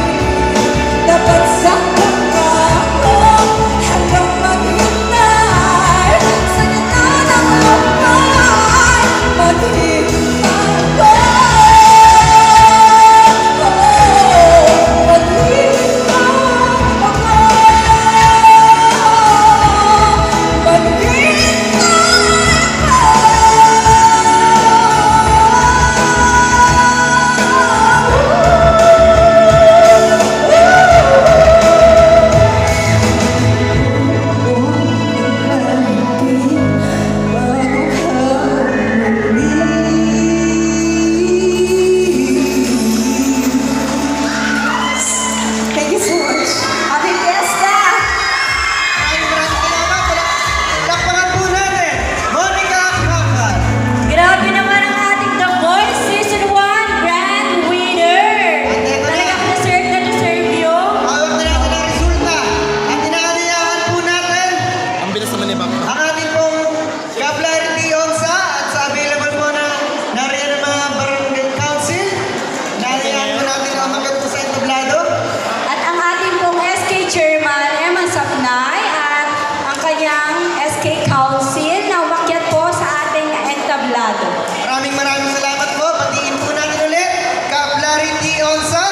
tapat sa pangako at ang maghintay sa gitna ng lupay. Maghintay ako. Thank you so much. Happy Fiesta! Maraming salamat. Lakpakan po natin, Monica Kakan. Grabe naman ang ating The Voice Season 1 Grand Winner! Talagang deserve na deserve yun. Hawak na natin ang resulta at inaaniyahan po natin Ang bilis naman ni Bakla. ang ating pong Kaplarity Onsa at sa available po na nariyan ang mga barangay council. Nariyan po natin ang magat po sa entablado. At ang ating pong SK Chairman, Eman Sapnay, at ang kanyang SK Council na umakyat po sa ating entablado. Maraming salamat po. Patingin po natin ulit Kaplarity Onsa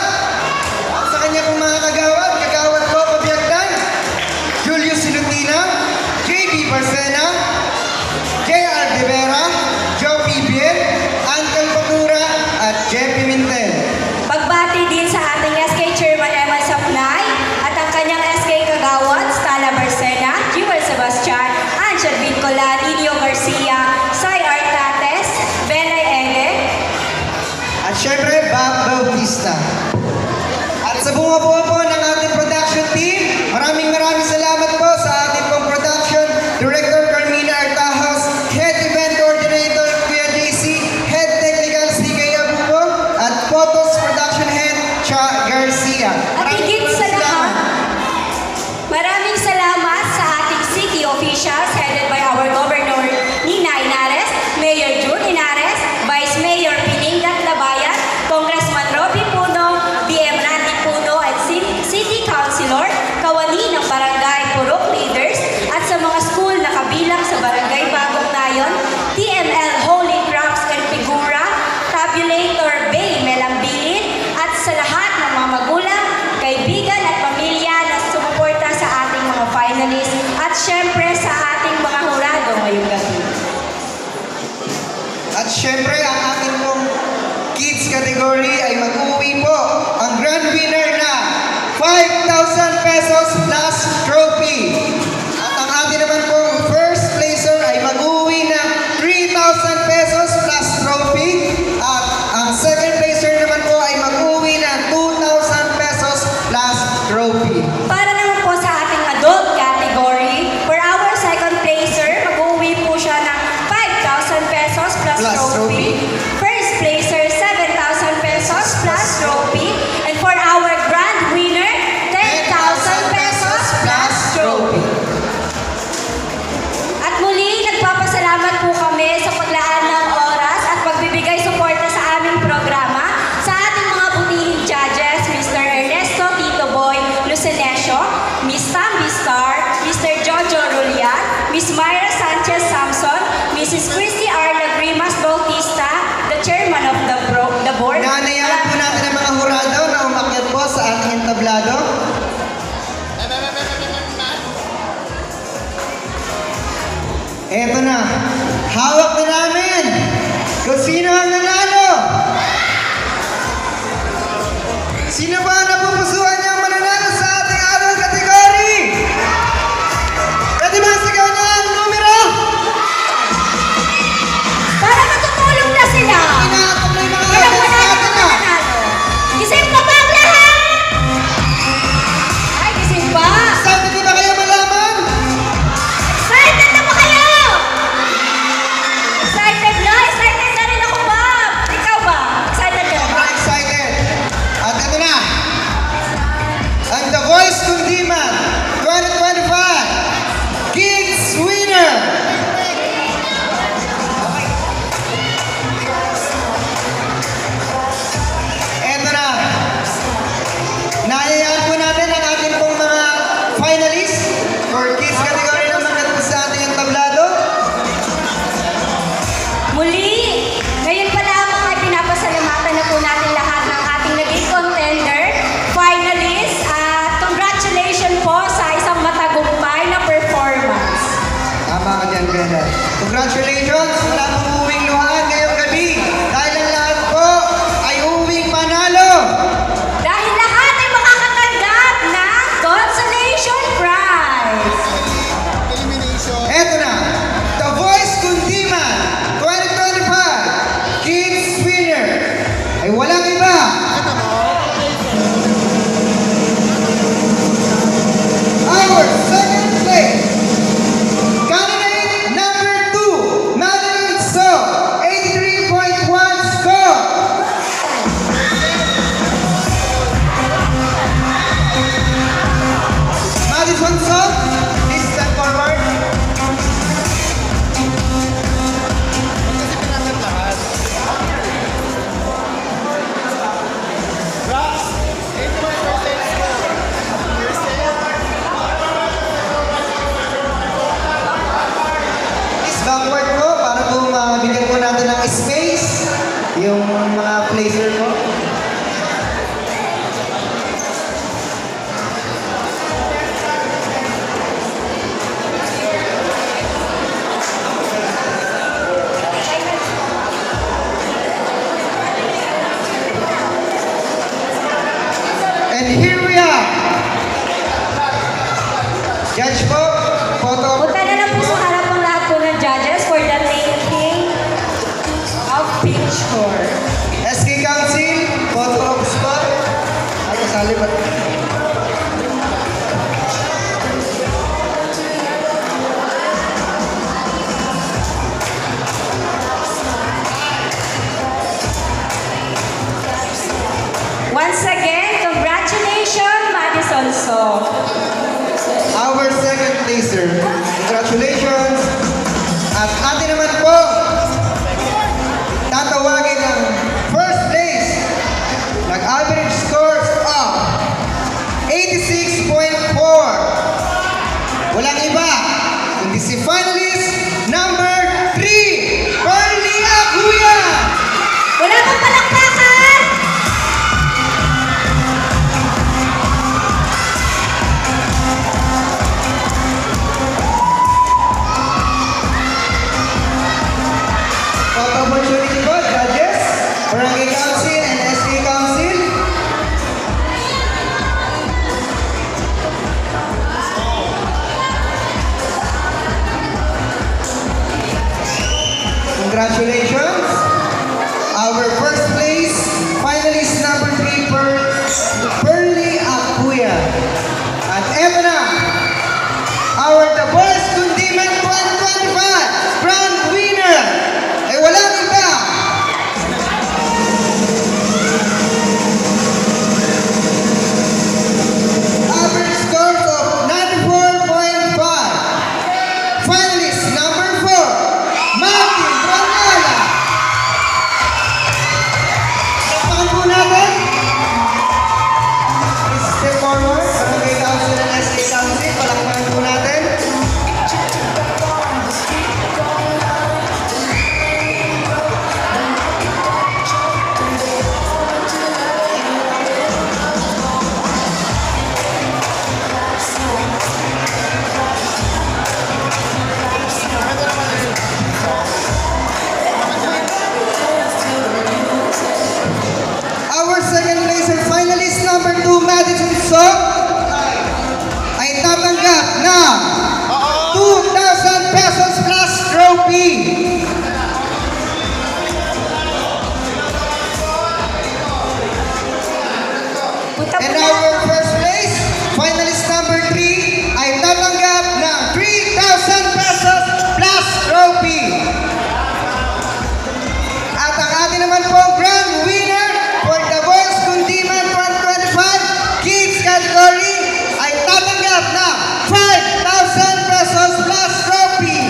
at sa kanya pong mga kagawad po Pabiagdan, Julius Silutina, JB Barcena, JR De Vera, Joe Pibier, Uncle Pagura at Jeff Pimentel. Pagbati din sa ating SK Chairman Eman Sapnay at ang kanyang SK Kagawad, Stella Barcena, Jewel Sebastian, Angel Vincola, Nino Garcia, Sai Artates, Benay Ege, At syempre, Bob Bautista. At sa Sa bumubuo po ng ating production team, maraming salamat po sa ating pong production director Carmina Artajos, head event coordinator Kuya JC, head technical si Kaya Bubo, at photos production head Cha Garcia. At higit sa lahat, maraming salamat sa ating city officials headed by our Governor Nina Inares, Mayor June Inares, Vice Mayor Piningat Labayan, Congressman Robby Puno, DM Randy Puno, at City Councilor, kawani ng Barangay Purok Leaders, at sa mga school na kabilang sa Barangay Bagong Nayon, TML Holy Crops and Figura, Tabulator Bay Melambilin, at sa lahat ng mga magulang, kaibigan at pamilya na sumuporta sa ating mga finalists at syempre sa ating mga hurado ngayong gabi. At syempre, ang ating pong kids category ay mag-uwi po ang grand winner na 5,000 pesos plus trophy. At ang ating naman pong first placer ay mag-uwi na 3,000 pesos plus trophy. At ang second placer naman po ay mag-uwi na 2,000 pesos plus trophy. Para naman po sa ating adult category, for our second placer, mag-uwi po siya ng 5,000 pesos plus Plus trophy. First placer, 7,000 pesos plus trophy. And for our grand winner, 10,000 pesos plus trophy. At muli, nagpapasalamat po kami sa paglaan ng oras at pagbibigay suporta sa aming programa sa ating mga butihing judges, Mr. Ernesto Tito Boy Lucenesio, Miss Tambi Star, Mr. Jojo Rulian, Miss Myra Sanchez Samson, Mrs. Christy Arla Grimas Bautista, the chairman of the board. Naanayahan po natin ang mga hurado na umakyat po sa ating entablado. Eto na, hawak na namin kung sino ang nanalo. Sino ba ang napupusuan niyang mananalo sa ating adult category? Pwede ba sigaw na ang numero? Para matutulog na sila. Inaatong na yung mga Walang audience manalo natin na na. manalo. Gising pa ba ang lahat? Ay, gising pa. Excited na ba kayo malaman? Excited na ba kayo? Excited na? Excited na rin ako, Bob. Ikaw ba? Excited ka na ba? Sobrang excited. At ito na, ang The Voice Kundiman 2025 Kids Winner. Ito na, naayayaan po natin ang ating pong mga finalists for kids category na mga sa ating entablado. Muli, ngayon pa lamang ay pinapasalamatan na po natin lahat ng ating naging contender, finalists, at congratulations po sa isang matagumpay na performance. Tama ka dyan, Brenda. Congratulations! Wala pong uwing luhaan ngayong gabi. Dahil ang lahat po ay uwing panalo. Dahil lahat ay makakatanggap ng consolation prize. Eto na, The Voice Kundiman 2025 Kids Winner ay walang iba. Our second place, candidate number 2, Madeline So, Once again, congratulations, Madison So. Our second placer. Congratulations. At atin naman po, tatawagin ng first place. Nag-average scores of 86.4. Walang iba, kundi si finalist number 3, Pearly Aguya. Wala pang palakpakan! Photo opportunity po, judges, Barangay Council and SK Council. Congratulations! Our first place, finalist number 3, Pearly Aguya. At eto na, our The Voice Kundiman 2025 Grand Winner ay walang iba. Average scores of 94.5. Finalist number 4, Martin Brangala. Palakpakan po natin. Please step forward. Barangay Council and SK Council. Palakpakan po natin. Our second placer finalist number 2, Madison Song, ay tatanggap ng 2,000 pesos plus trophy. Punta po And na. our first place finalist number 3 ay tatanggap ng 3,000 pesos plus trophy. At ang atin naman po grand winner for The Voice Kundiman 2025 Kids category ay tatanggap ng 5,000 pesos plus trophy.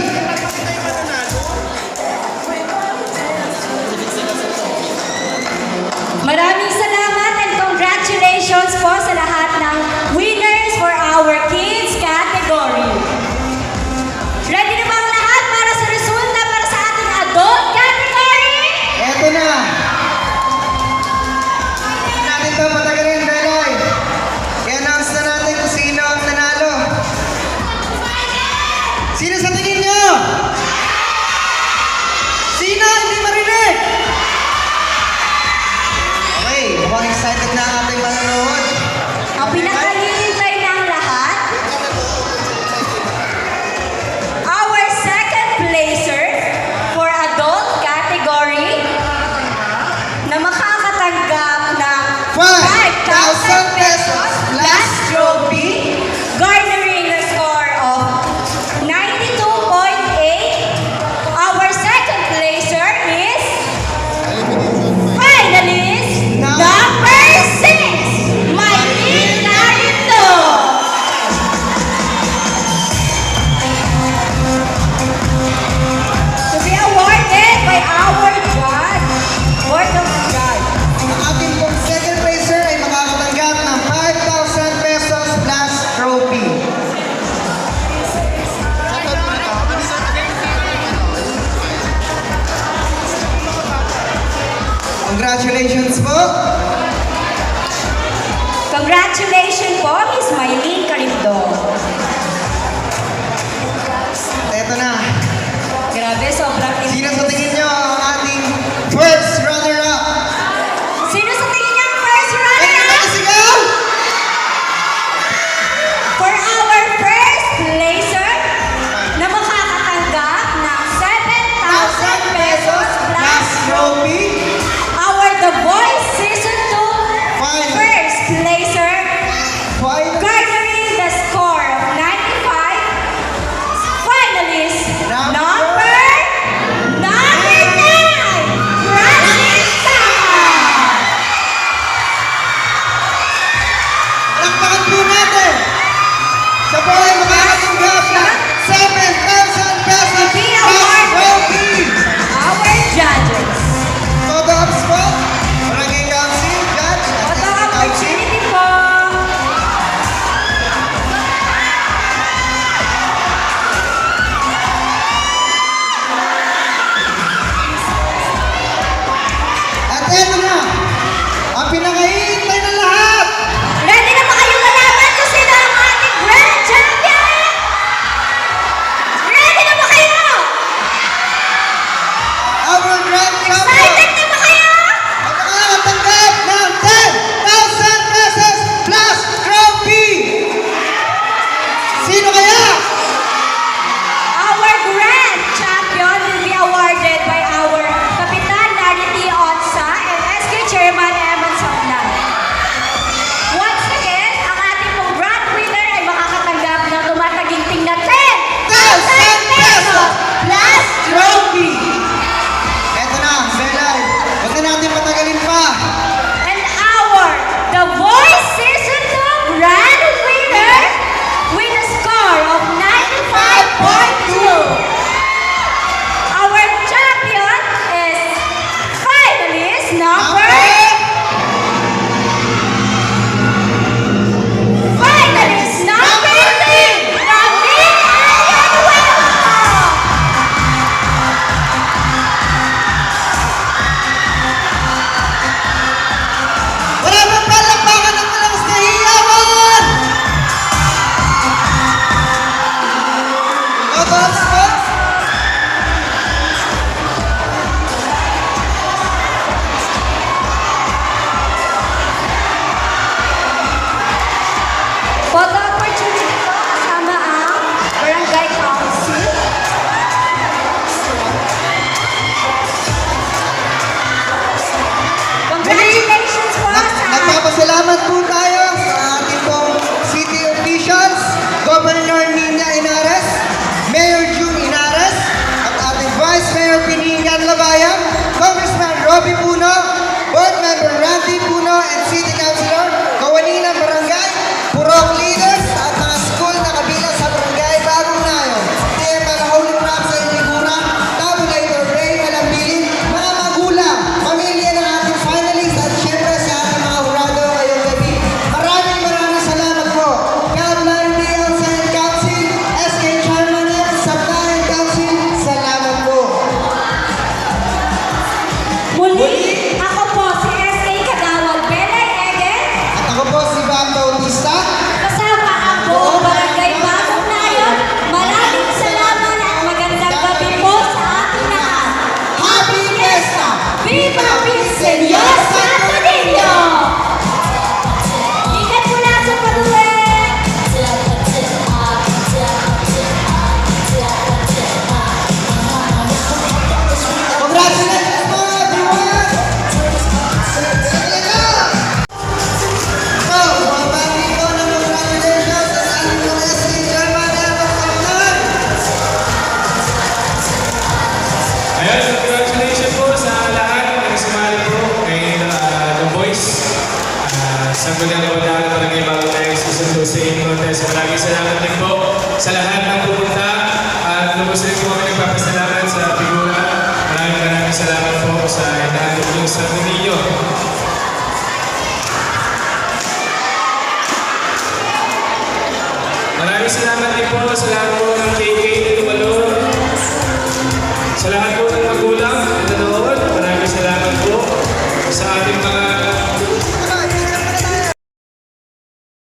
Maraming salamat and congratulations po sa lahat ng winners for our kids category. Ready na ba ang lahat para sa resulta para sa ating adult category? Eto na. Hindi natin ito patagalin, Belay. I-announce na natin kung sino ang nanalo. Sino sa tingin nyo? Sino hindi marinig? Okay, mukhang excited na ang ating manonood. Ang pinakahihintay ng lahat, our second placer for adult category na makakatanggap ng 5,000 pesos plus trophy, garnering a score of 92.8. Our second placer is finalist number 6, Maylene Narito. To be awarded by our judge, Board of Judge. Ang ating pong second placer ay makakatanggap ng 5,000 pesos plus trophy. Congratulations po. Congratulations po, Miss Maylene Caribdo. Eto na. Grabe, sobrang Sino sa tingin nyo ang ating first runner-up? Sino sa tingin niyo ang first Ano runner-up? na sigaw? For our first placer na makakatanggap ng 7,000 pesos Plus plus trophy. our The Voice Season 2 Final. first placer ng Labayan, Congressman Robby Puno, Board Member Randy Puno, and City Councilor, kawani ng barangay, Purok Leaders, at mga school na kabilang sa barangay Bagong Nayon, TML Holy Cross sa Inigura, Tabulator Ray Malambilin, mga magulang, pamilya ng ating finalists, at syempre sa ating mga hurado ngayong gabi. Maraming salamat po. Kaplan DL Senate Council, SK Chairman F, Sabtayan Council, salamat po. Muli, ako po si S.A. Kadawag Belay Ege, At ako po si Bam Bautista. kasama ang buong barangay Bagong Nayon. Maraming salamat at magandang gabi po sa ating lahat. Happy Fiesta! Viva Señor Santo Niño! Ingat po lang sa pag-uwi! Congratulations po everyone! So, mabati po ng congratulations sa ating mga SK Chairman F. Kaplan. Ayun, congratulations po sa lahat ng sumali po kay The Voice. Sa Gulang Wadaan na Barangay Bagong Nayon Season 2 sa inyong contest. Maraming salamat din po sa lahat ng pupunta. At lubos rin po kami nagpapasalamat sa figura. Maraming salamat po sa inaanong yung sa ninyo. Maraming salamat din po sa lahat po